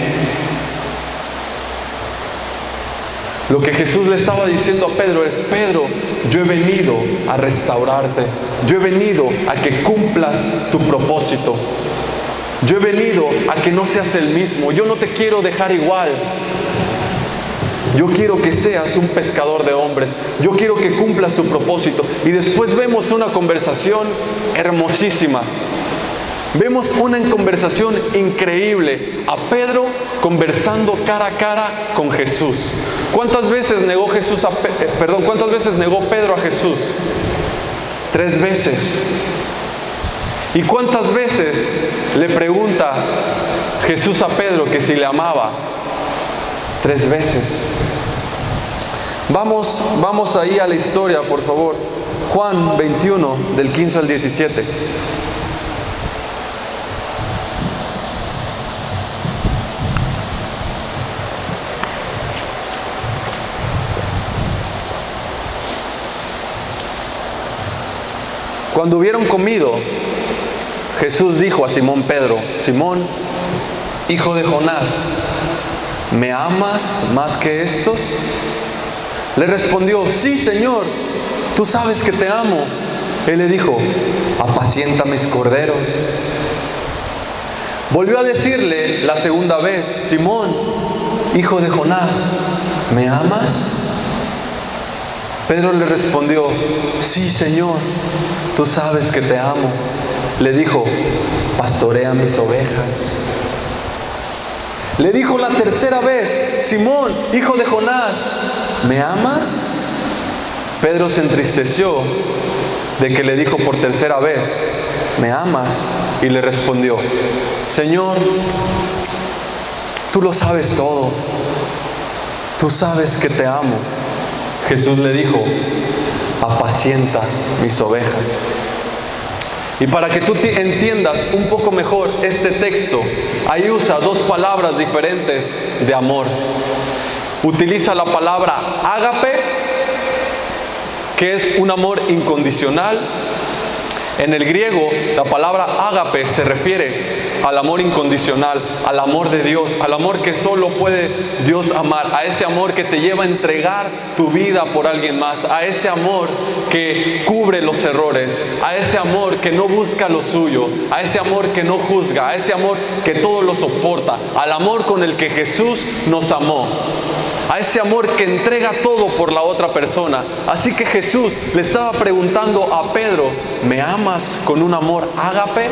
Lo que Jesús le estaba diciendo a Pedro es: Pedro, yo he venido a restaurarte. Yo he venido a que cumplas tu propósito. Yo he venido a que no seas el mismo. Yo no te quiero dejar igual. Yo quiero que seas un pescador de hombres. Yo quiero que cumplas tu propósito. Y después vemos una conversación hermosísima. Vemos una conversación increíble. A Pedro conversando cara a cara con Jesús. ¿Cuántas veces negó Pedro a Jesús? 3 veces. ¿Y cuántas veces le pregunta Jesús a Pedro que si le amaba? 3 veces. Vamos ahí a la historia, por favor. Juan 21, del 15 al 17. Cuando hubieron comido, Jesús dijo a Simón Pedro: Simón, hijo de Jonás, ¿me amas más que estos? Le respondió: sí, Señor, tú sabes que te amo. Él le dijo: apacienta mis corderos. Volvió a decirle la segunda vez: Simón, hijo de Jonás, ¿me amas? Pedro le respondió: sí, Señor, tú sabes que te amo. Le dijo: pastorea mis ovejas. Le dijo la tercera vez: Simón, hijo de Jonás, ¿me amas? Pedro se entristeció de que le dijo por tercera vez: ¿me amas? Y le respondió: Señor, tú lo sabes todo. Tú sabes que te amo. Jesús le dijo: apacienta mis ovejas. Y para que tú entiendas un poco mejor este texto, ahí usa 2 palabras diferentes de amor. Utiliza la palabra ágape, que es un amor incondicional. En el griego, la palabra ágape se refiere al amor incondicional, al amor de Dios, al amor que solo puede Dios amar, a ese amor que te lleva a entregar tu vida por alguien más, a ese amor que cubre los errores, a ese amor que no busca lo suyo, a ese amor que no juzga, a ese amor que todo lo soporta, al amor con el que Jesús nos amó, a ese amor que entrega todo por la otra persona. Así que Jesús le estaba preguntando a Pedro: ¿me amas con un amor ágape?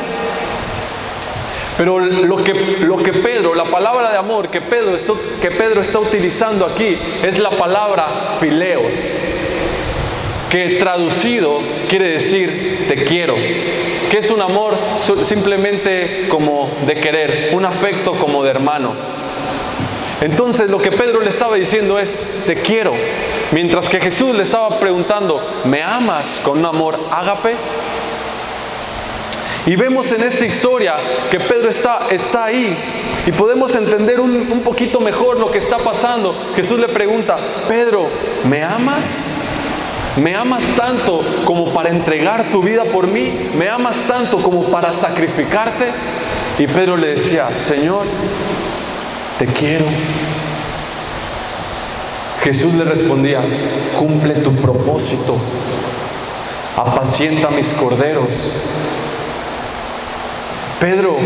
Pero la palabra de amor que Pedro está utilizando aquí es la palabra fileos, que traducido quiere decir te quiero, que es un amor simplemente como de querer, un afecto como de hermano. Entonces lo que Pedro le estaba diciendo es: te quiero, mientras que Jesús le estaba preguntando: ¿me amas con un amor ágape? Y vemos en esta historia que Pedro está ahí y podemos entender un poquito mejor lo que está pasando. Jesús le pregunta: Pedro, ¿me amas? ¿Me amas tanto como para entregar tu vida por mí? ¿Me amas tanto como para sacrificarte? Y Pedro le decía: Señor, te quiero. Jesús le respondía: cumple tu propósito, apacienta mis corderos. Pedro,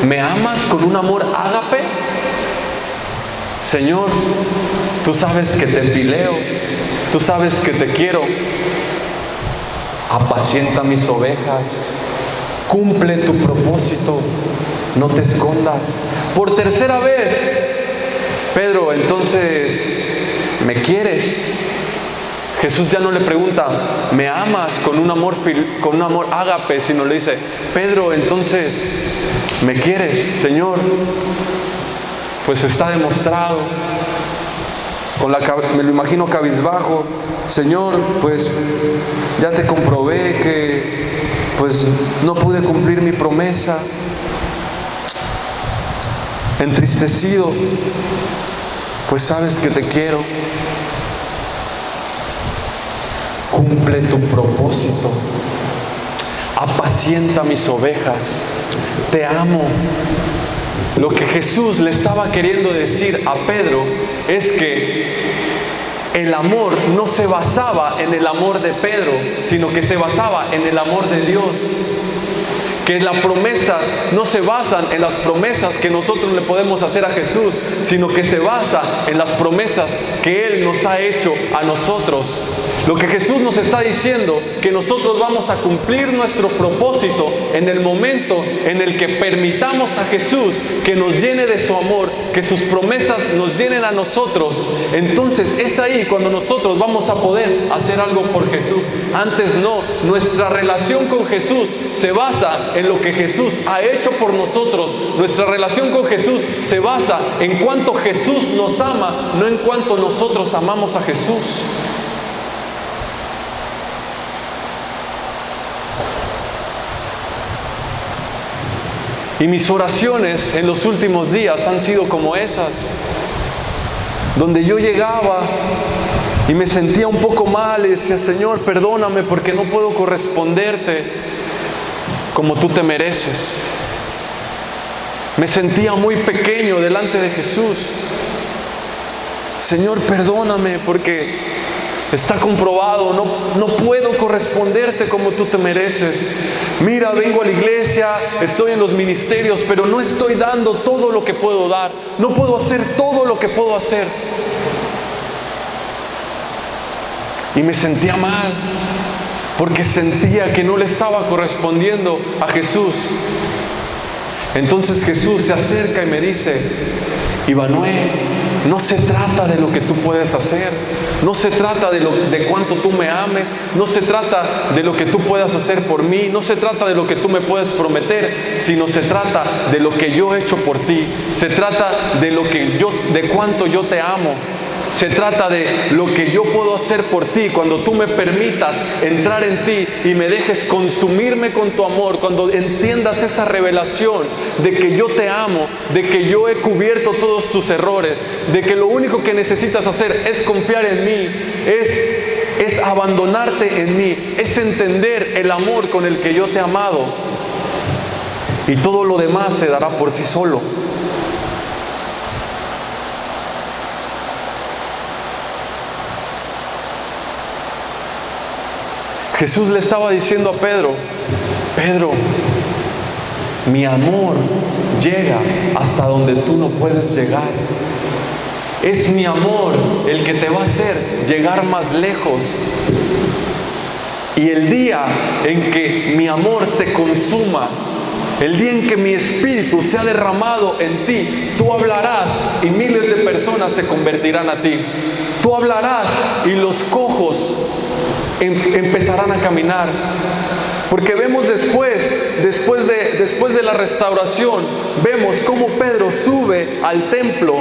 ¿me amas con un amor ágape? Señor, tú sabes que te fileo, tú sabes que te quiero. Apacienta mis ovejas, cumple tu propósito, no te escondas. Por tercera vez: Pedro, entonces, ¿me quieres? Jesús ya no le pregunta: ¿me amas con un amor ágape? Sino le dice: Pedro, entonces, ¿me quieres? Señor, pues está demostrado. Me lo imagino cabizbajo: Señor, pues ya te comprobé que pues no pude cumplir mi promesa. Entristecido: pues sabes que te quiero. Cumple tu propósito, apacienta mis ovejas, te amo. Lo que Jesús le estaba queriendo decir a Pedro es que el amor no se basaba en el amor de Pedro, sino que se basaba en el amor de Dios. que las promesas no se basan en las promesas que nosotros le podemos hacer a Jesús, sino que se basa en las promesas que Él nos ha hecho a nosotros. Lo que Jesús nos está diciendo, que nosotros vamos a cumplir nuestro propósito en el momento en el que permitamos a Jesús que nos llene de su amor, que sus promesas nos llenen a nosotros. Entonces es ahí cuando nosotros vamos a poder hacer algo por Jesús. Antes no. Nuestra relación con Jesús se basa en lo que Jesús ha hecho por nosotros. Nuestra relación con Jesús se basa en cuánto Jesús nos ama, no en cuánto nosotros amamos a Jesús. Y mis oraciones en los últimos días han sido como esas, donde yo llegaba y me sentía un poco mal y decía: Señor, perdóname porque no puedo corresponderte como tú te mereces. Me sentía muy pequeño delante de Jesús. Señor, perdóname porque está comprobado, no puedo corresponderte como tú te mereces. Mira, vengo a la iglesia, estoy en los ministerios, pero no estoy dando todo lo que puedo dar. No puedo hacer todo lo que puedo hacer. Y me sentía mal, porque sentía que no le estaba correspondiendo a Jesús. Entonces Jesús se acerca y me dice: Ivanuel, no se trata de lo que tú puedes hacer, no se trata de cuánto tú me ames, no se trata de lo que tú puedas hacer por mí, no se trata de lo que tú me puedes prometer, sino se trata de lo que yo he hecho por ti, se trata de cuánto yo te amo. Se trata de lo que yo puedo hacer por ti cuando tú me permitas entrar en ti y me dejes consumirme con tu amor, cuando entiendas esa revelación de que yo te amo, de que yo he cubierto todos tus errores, de que lo único que necesitas hacer es confiar en mí, es abandonarte en mí, es entender el amor con el que yo te he amado, y todo lo demás se dará por sí solo. Jesús le estaba diciendo a Pedro: Pedro, mi amor llega hasta donde tú no puedes llegar. Es mi amor el que te va a hacer llegar más lejos. Y el día en que mi amor te consuma, el día en que mi espíritu sea derramado en ti, tú hablarás y miles de personas se convertirán a ti. Tú hablarás y los cojos empezarán a caminar. Porque vemos después de la restauración, vemos cómo Pedro sube al templo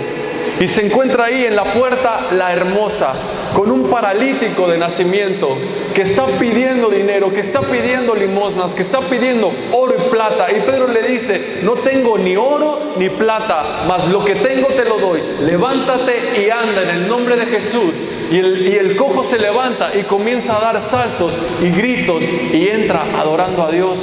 y se encuentra ahí en la puerta la hermosa, con un paralítico de nacimiento que está pidiendo dinero, que está pidiendo limosnas, que está pidiendo oro y plata. Y Pedro le dice: no tengo ni oro ni plata, mas lo que tengo te lo doy. Levántate y anda en el nombre de Jesús. Y el cojo se levanta y comienza a dar saltos y gritos y entra adorando a Dios.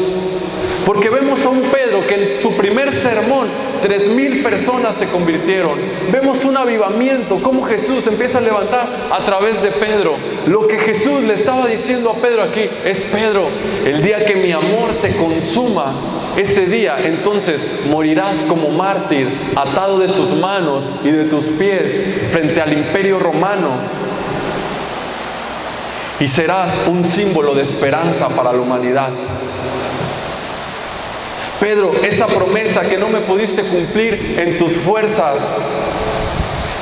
Porque vemos a un Pedro que en su primer sermón 3,000 personas se convirtieron. Vemos un avivamiento, cómo Jesús empieza a levantar a través de Pedro. Lo que Jesús le estaba diciendo a Pedro aquí es: Pedro, el día que mi amor te consuma, ese día entonces morirás como mártir, atado de tus manos y de tus pies frente al imperio romano. Y serás un símbolo de esperanza para la humanidad. Pedro, esa promesa que no me pudiste cumplir en tus fuerzas,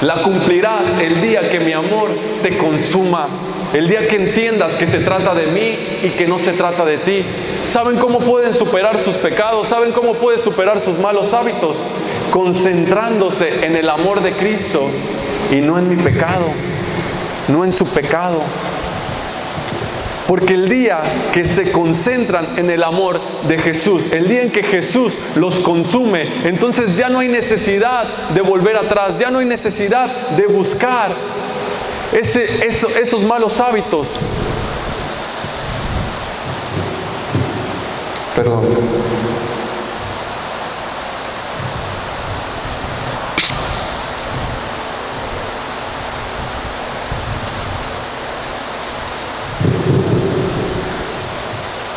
la cumplirás el día que mi amor te consuma. El día que entiendas que se trata de mí y que no se trata de ti. ¿Saben cómo pueden superar sus pecados? ¿Saben cómo pueden superar sus malos hábitos? Concentrándose en el amor de Cristo y no en mi pecado, no en su pecado. Porque el día que se concentran en el amor de Jesús, el día en que Jesús los consume, entonces ya no hay necesidad de volver atrás, ya no hay necesidad de buscar esos malos hábitos. Perdón.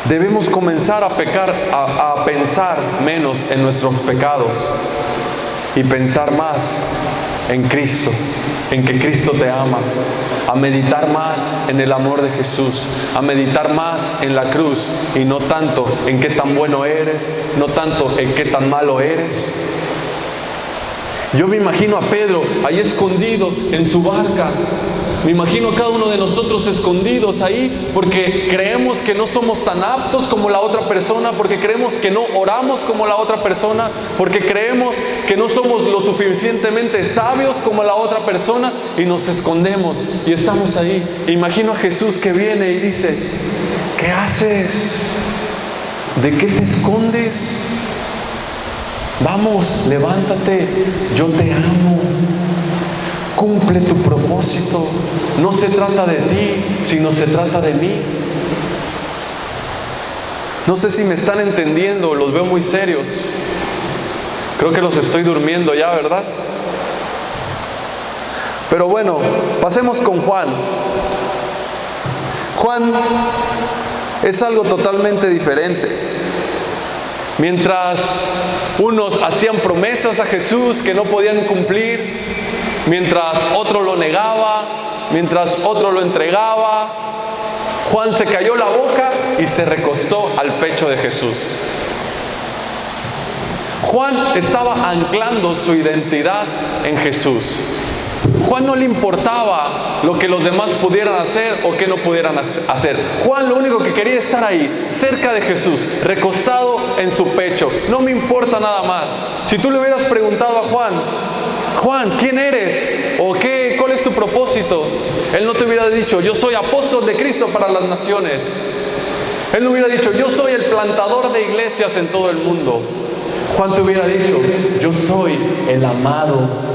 Debemos comenzar a pensar menos en nuestros pecados y pensar más en Cristo, en que Cristo te ama, a meditar más en el amor de Jesús, a meditar más en la cruz y no tanto en qué tan bueno eres, no tanto en qué tan malo eres. Yo me imagino a Pedro ahí escondido en su barca. Me imagino a cada uno de nosotros escondidos ahí porque creemos que no somos tan aptos como la otra persona, porque creemos que no oramos como la otra persona, porque creemos que no somos lo suficientemente sabios como la otra persona y nos escondemos y estamos ahí. Imagino a Jesús que viene y dice: ¿qué haces? ¿De qué te escondes? Vamos, levántate, yo te amo. Cumple tu propósito. No se trata de ti, sino se trata de mí. No sé si me están entendiendo, los veo muy serios. Creo que los estoy durmiendo ya, ¿verdad? Pero bueno, pasemos con Juan. Juan es algo totalmente diferente. Mientras unos hacían promesas a Jesús que no podían cumplir, mientras otro lo negaba, mientras otro lo entregaba, Juan se cayó la boca y se recostó al pecho de Jesús. Juan estaba anclando su identidad en Jesús. Juan no le importaba lo que los demás pudieran hacer o que no pudieran hacer. Juan lo único que quería es estar ahí, cerca de Jesús, recostado en su pecho. No me importa nada más. Si tú le hubieras preguntado a Juan, ¿quién eres? ¿O cuál es tu propósito? Él no te hubiera dicho: yo soy apóstol de Cristo para las naciones. Él no hubiera dicho: yo soy el plantador de iglesias en todo el mundo. Juan te hubiera dicho: yo soy el amado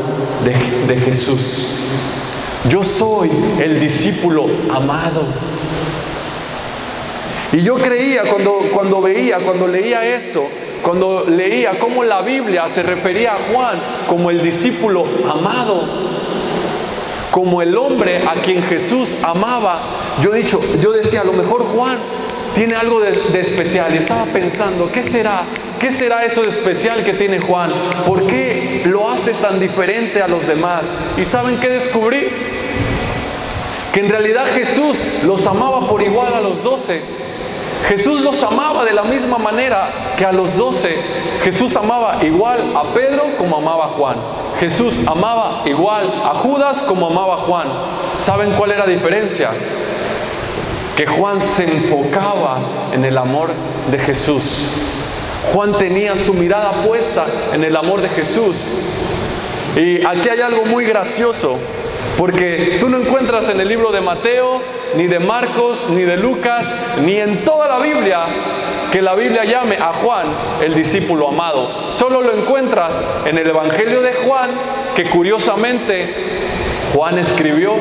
de Jesús. Yo soy el discípulo amado. Y yo creía cuando leía esto, cuando leía cómo la Biblia se refería a Juan como el discípulo amado, como el hombre a quien Jesús amaba, yo decía: a lo mejor Juan tiene algo de especial. Y estaba pensando: ¿qué será? ¿Qué será eso de especial que tiene Juan? ¿Por qué lo hace tan diferente a los demás? ¿Y saben qué descubrí? Que en realidad Jesús los amaba por igual a los 12. Jesús los amaba de la misma manera que a los 12. Jesús amaba igual a Pedro como amaba a Juan. Jesús amaba igual a Judas como amaba a Juan. ¿Saben cuál era la diferencia? Que Juan se enfocaba en el amor de Jesús. Juan tenía su mirada puesta en el amor de Jesús. Y aquí hay algo muy gracioso, porque tú no encuentras en el libro de Mateo, ni de Marcos, ni de Lucas, ni en toda la Biblia, que la Biblia llame a Juan el discípulo amado. Solo lo encuentras en el Evangelio de Juan, que curiosamente Juan escribió.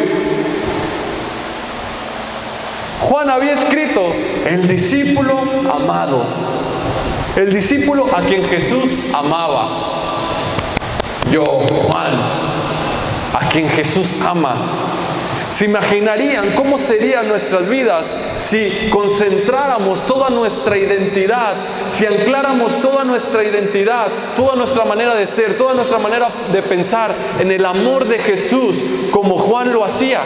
Juan había escrito: el discípulo amado, el discípulo a quien Jesús amaba. Yo, Juan, a quien Jesús ama. ¿Se imaginarían cómo serían nuestras vidas si concentráramos toda nuestra identidad, si ancláramos toda nuestra identidad, toda nuestra manera de ser, toda nuestra manera de pensar en el amor de Jesús como Juan lo hacía?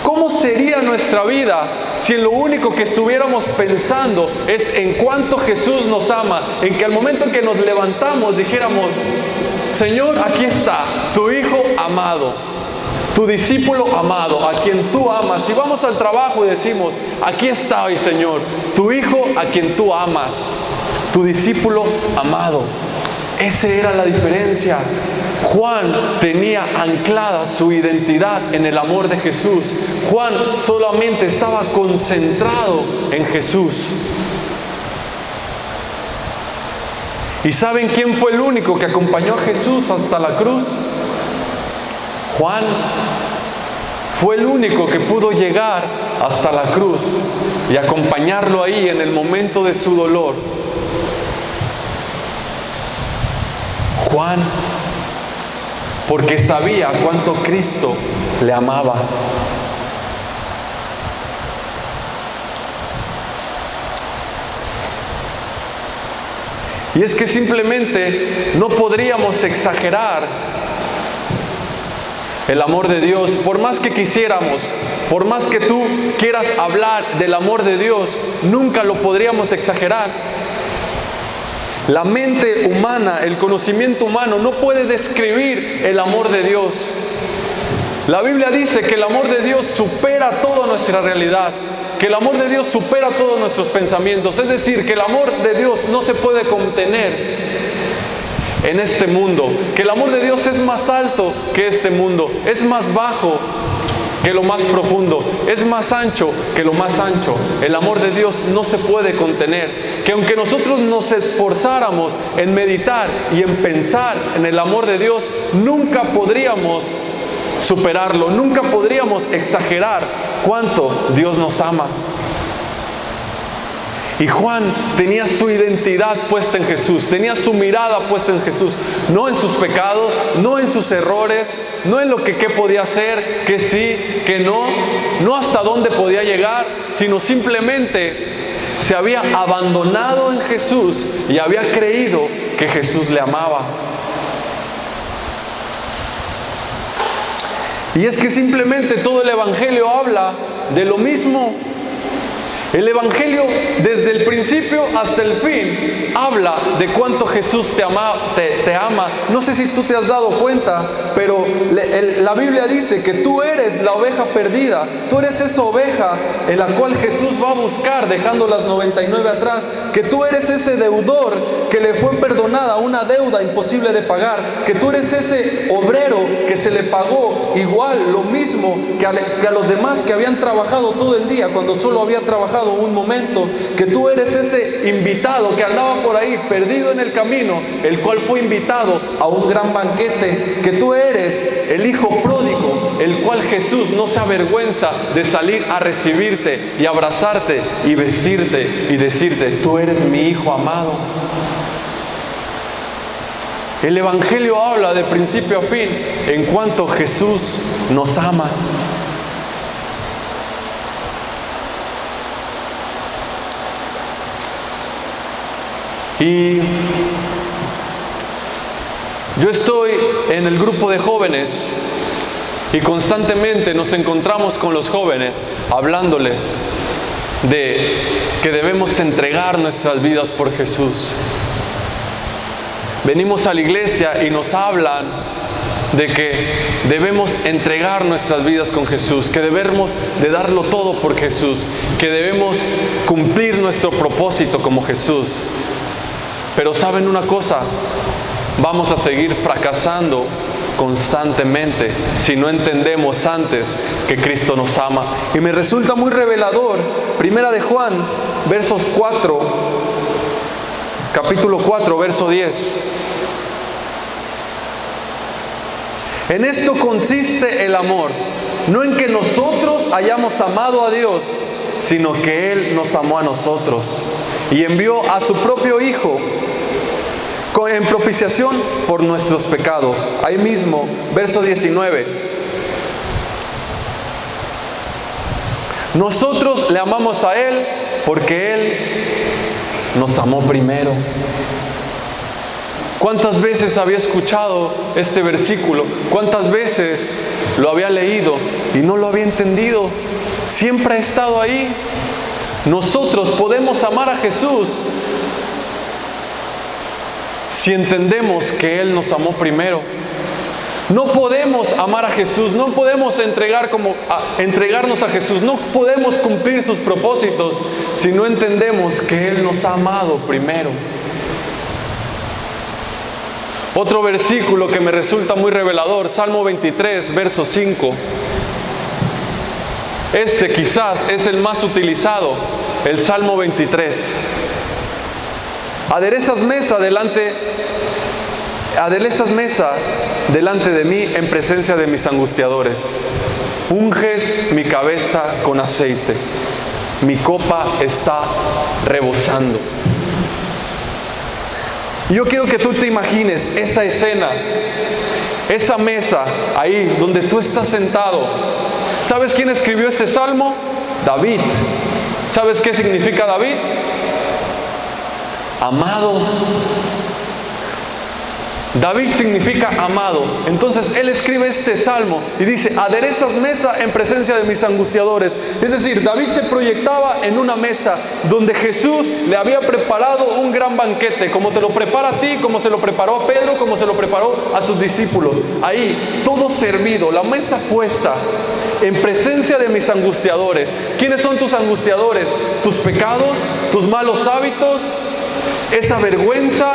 ¿Cómo sería nuestra vida si en lo único que estuviéramos pensando es en cuánto Jesús nos ama? En que al momento en que nos levantamos dijéramos: Señor, aquí está tu Hijo amado, tu discípulo amado, a quien tú amas. Y vamos al trabajo y decimos: aquí está hoy, Señor, tu Hijo a quien tú amas, tu discípulo amado. Esa era la diferencia. Juan tenía anclada su identidad en el amor de Jesús. Juan solamente estaba concentrado en Jesús. ¿Y saben quién fue el único que acompañó a Jesús hasta la cruz? Juan fue el único que pudo llegar hasta la cruz y acompañarlo ahí en el momento de su dolor. Juan, porque sabía cuánto Cristo le amaba. Y es que simplemente no podríamos exagerar el amor de Dios. Por más que quisiéramos, por más que tú quieras hablar del amor de Dios, nunca lo podríamos exagerar. La mente humana, el conocimiento humano no puede describir el amor de Dios. La Biblia dice que el amor de Dios supera toda nuestra realidad, que el amor de Dios supera todos nuestros pensamientos. Es decir, que el amor de Dios no se puede contener en este mundo, que el amor de Dios es más alto que este mundo, es más bajo que lo más profundo, es más ancho que lo más ancho. El amor de Dios no se puede contener, que aunque nosotros nos esforzáramos en meditar y en pensar en el amor de Dios, nunca podríamos superarlo, nunca podríamos exagerar cuánto Dios nos ama. Y Juan tenía su identidad puesta en Jesús, tenía su mirada puesta en Jesús, no en sus pecados, no en sus errores, no en lo que qué podía hacer, que sí, que no, no hasta dónde podía llegar, sino simplemente se había abandonado en Jesús y había creído que Jesús le amaba. Y es que simplemente todo el Evangelio habla de lo mismo. El Evangelio, desde el principio hasta el fin, habla de cuánto Jesús te ama. No sé si tú te has dado cuenta, pero la Biblia dice que tú eres la oveja perdida. Tú eres esa oveja en la cual Jesús va a buscar, dejando las 99 atrás. Que tú eres ese deudor que le fue perdonada una deuda imposible de pagar. Que tú eres ese obrero que se le pagó igual, lo mismo que a los demás que habían trabajado todo el día cuando solo había trabajado un momento. Que tú eres ese invitado que andaba por ahí perdido en el camino, el cual fue invitado a un gran banquete. Que tú eres el hijo pródigo, el cual Jesús no se avergüenza de salir a recibirte y abrazarte y vestirte y decirte: tú eres mi hijo amado. El Evangelio habla de principio a fin en cuanto Jesús nos ama. Y yo estoy en el grupo de jóvenes y constantemente nos encontramos con los jóvenes hablándoles de que debemos entregar nuestras vidas por Jesús. Venimos a la iglesia y nos hablan de que debemos entregar nuestras vidas con Jesús, que debemos de darlo todo por Jesús, que debemos cumplir nuestro propósito como Jesús. Pero ¿saben una cosa? Vamos a seguir fracasando constantemente si no entendemos antes que Cristo nos ama. Y me resulta muy revelador, Primera de Juan, capítulo 4, verso 10. En esto consiste el amor, no en que nosotros hayamos amado a Dios, sino que Él nos amó a nosotros y envió a su propio Hijo en propiciación por nuestros pecados. Ahí mismo, verso 19. Nosotros le amamos a Él porque Él nos amó primero. ¿Cuántas veces había escuchado este versículo? ¿Cuántas veces lo había leído y no lo había entendido? Siempre ha estado ahí. Nosotros podemos amar a Jesús si entendemos que Él nos amó primero. No podemos amar a Jesús, no podemos entregarnos a Jesús, no podemos cumplir sus propósitos si no entendemos que Él nos ha amado primero. Otro versículo que me resulta muy revelador, Salmo 23, verso 5. Este quizás es el más utilizado, el Salmo 23. Aderezas mesa delante de mí en presencia de mis angustiadores. Unges mi cabeza con aceite. Mi copa está rebosando. Yo quiero que tú te imagines esa escena, esa mesa ahí donde tú estás sentado. ¿Sabes quién escribió este salmo? David. ¿Sabes qué significa David? amado. David significa amado. Entonces él escribe este salmo y dice: aderezas mesa en presencia de mis angustiadores. Es decir, David se proyectaba en una mesa donde Jesús le había preparado un gran banquete, como te lo prepara a ti, como se lo preparó a Pedro, como se lo preparó a sus discípulos. Ahí, todo servido, la mesa puesta en presencia de mis angustiadores. ¿Quiénes son tus angustiadores? Tus pecados, tus malos hábitos, esa vergüenza,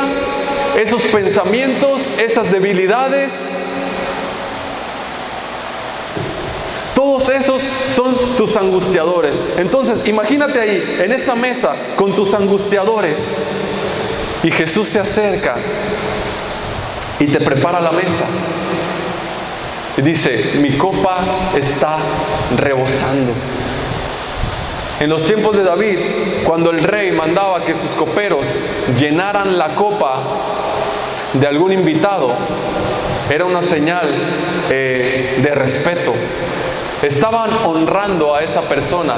esos pensamientos, esas debilidades. Todos esos son tus angustiadores. Entonces, imagínate ahí, en esa mesa, con tus angustiadores. Y Jesús se acerca y te prepara la mesa. Y dice: mi copa está rebosando. En los tiempos de David, cuando el rey mandaba que sus coperos llenaran la copa de algún invitado, era una señal de respeto. Estaban honrando a esa persona.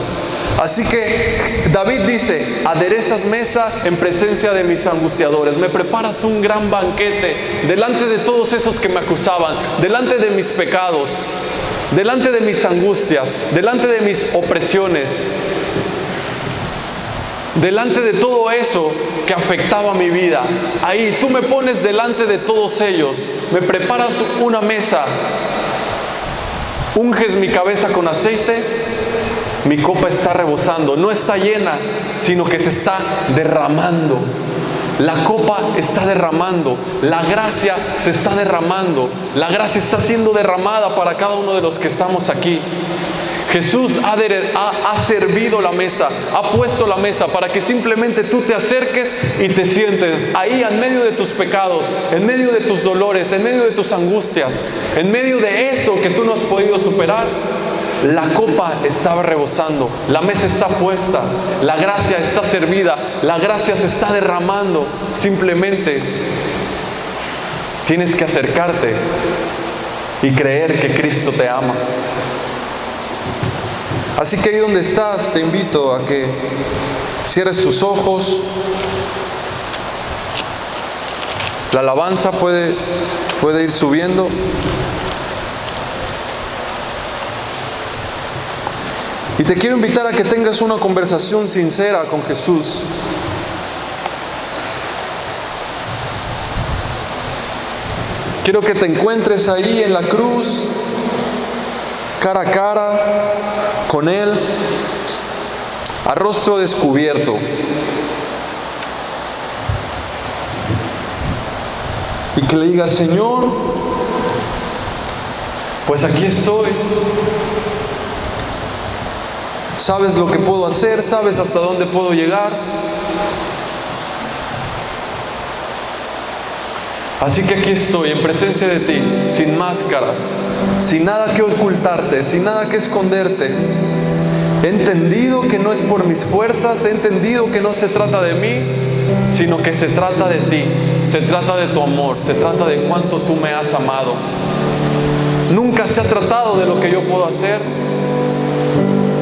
Así que David dice: aderezas mesa en presencia de mis angustiadores. Me preparas un gran banquete delante de todos esos que me acusaban, delante de mis pecados, delante de mis angustias, delante de mis opresiones, delante de todo eso que afectaba mi vida. Ahí tú me pones delante de todos ellos, me preparas una mesa, unges mi cabeza con aceite, mi copa está rebosando. No está llena, sino que se está derramando. La copa está derramando, la gracia se está derramando, la gracia está siendo derramada para cada uno de los que estamos aquí. Jesús ha servido la mesa, ha puesto la mesa para que simplemente tú te acerques y te sientes ahí en medio de tus pecados, en medio de tus dolores, en medio de tus angustias, en medio de eso que tú no has podido superar. La copa estaba rebosando, la mesa está puesta, la gracia está servida, la gracia se está derramando. Simplemente tienes que acercarte y creer que Cristo te ama. Así que ahí donde estás, te invito a que cierres tus ojos. La alabanza puede ir subiendo. Y te quiero invitar a que tengas una conversación sincera con Jesús. Quiero que te encuentres ahí en la cruz, cara a cara con Él, a rostro descubierto. Y que le digas: Señor, pues aquí estoy. Sabes lo que puedo hacer, sabes hasta dónde puedo llegar. Así que aquí estoy en presencia de ti, sin máscaras, sin nada que ocultarte, sin nada que esconderte. He entendido que no es por mis fuerzas, he entendido que no se trata de mí, sino que se trata de ti, se trata de tu amor, se trata de cuánto tú me has amado. Nunca se ha tratado de lo que yo puedo hacer,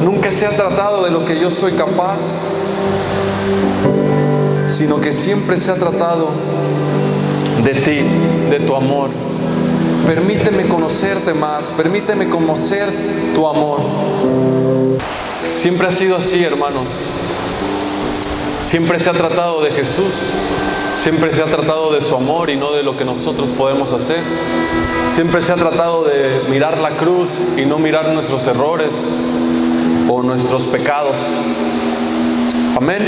nunca se ha tratado de lo que yo soy capaz, sino que siempre se ha tratado de ti, de tu amor. Permíteme conocerte más, permíteme conocer tu amor. Siempre ha sido así, hermanos. Siempre se ha tratado de Jesús, siempre se ha tratado de su amor y no de lo que nosotros podemos hacer. Siempre se ha tratado de mirar la cruz y no mirar nuestros errores o nuestros pecados. Amén.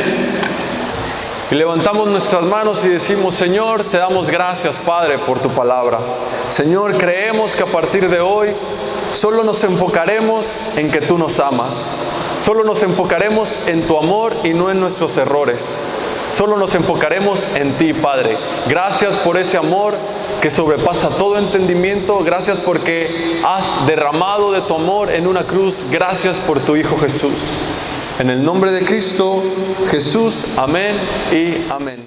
Y levantamos nuestras manos y decimos: Señor, te damos gracias, Padre, por tu palabra. Señor, creemos que a partir de hoy solo nos enfocaremos en que tú nos amas. Solo nos enfocaremos en tu amor y no en nuestros errores. Solo nos enfocaremos en ti, Padre. Gracias por ese amor que sobrepasa todo entendimiento. Gracias porque has derramado de tu amor en una cruz. Gracias por tu Hijo Jesús. En el nombre de Cristo Jesús, amén y amén.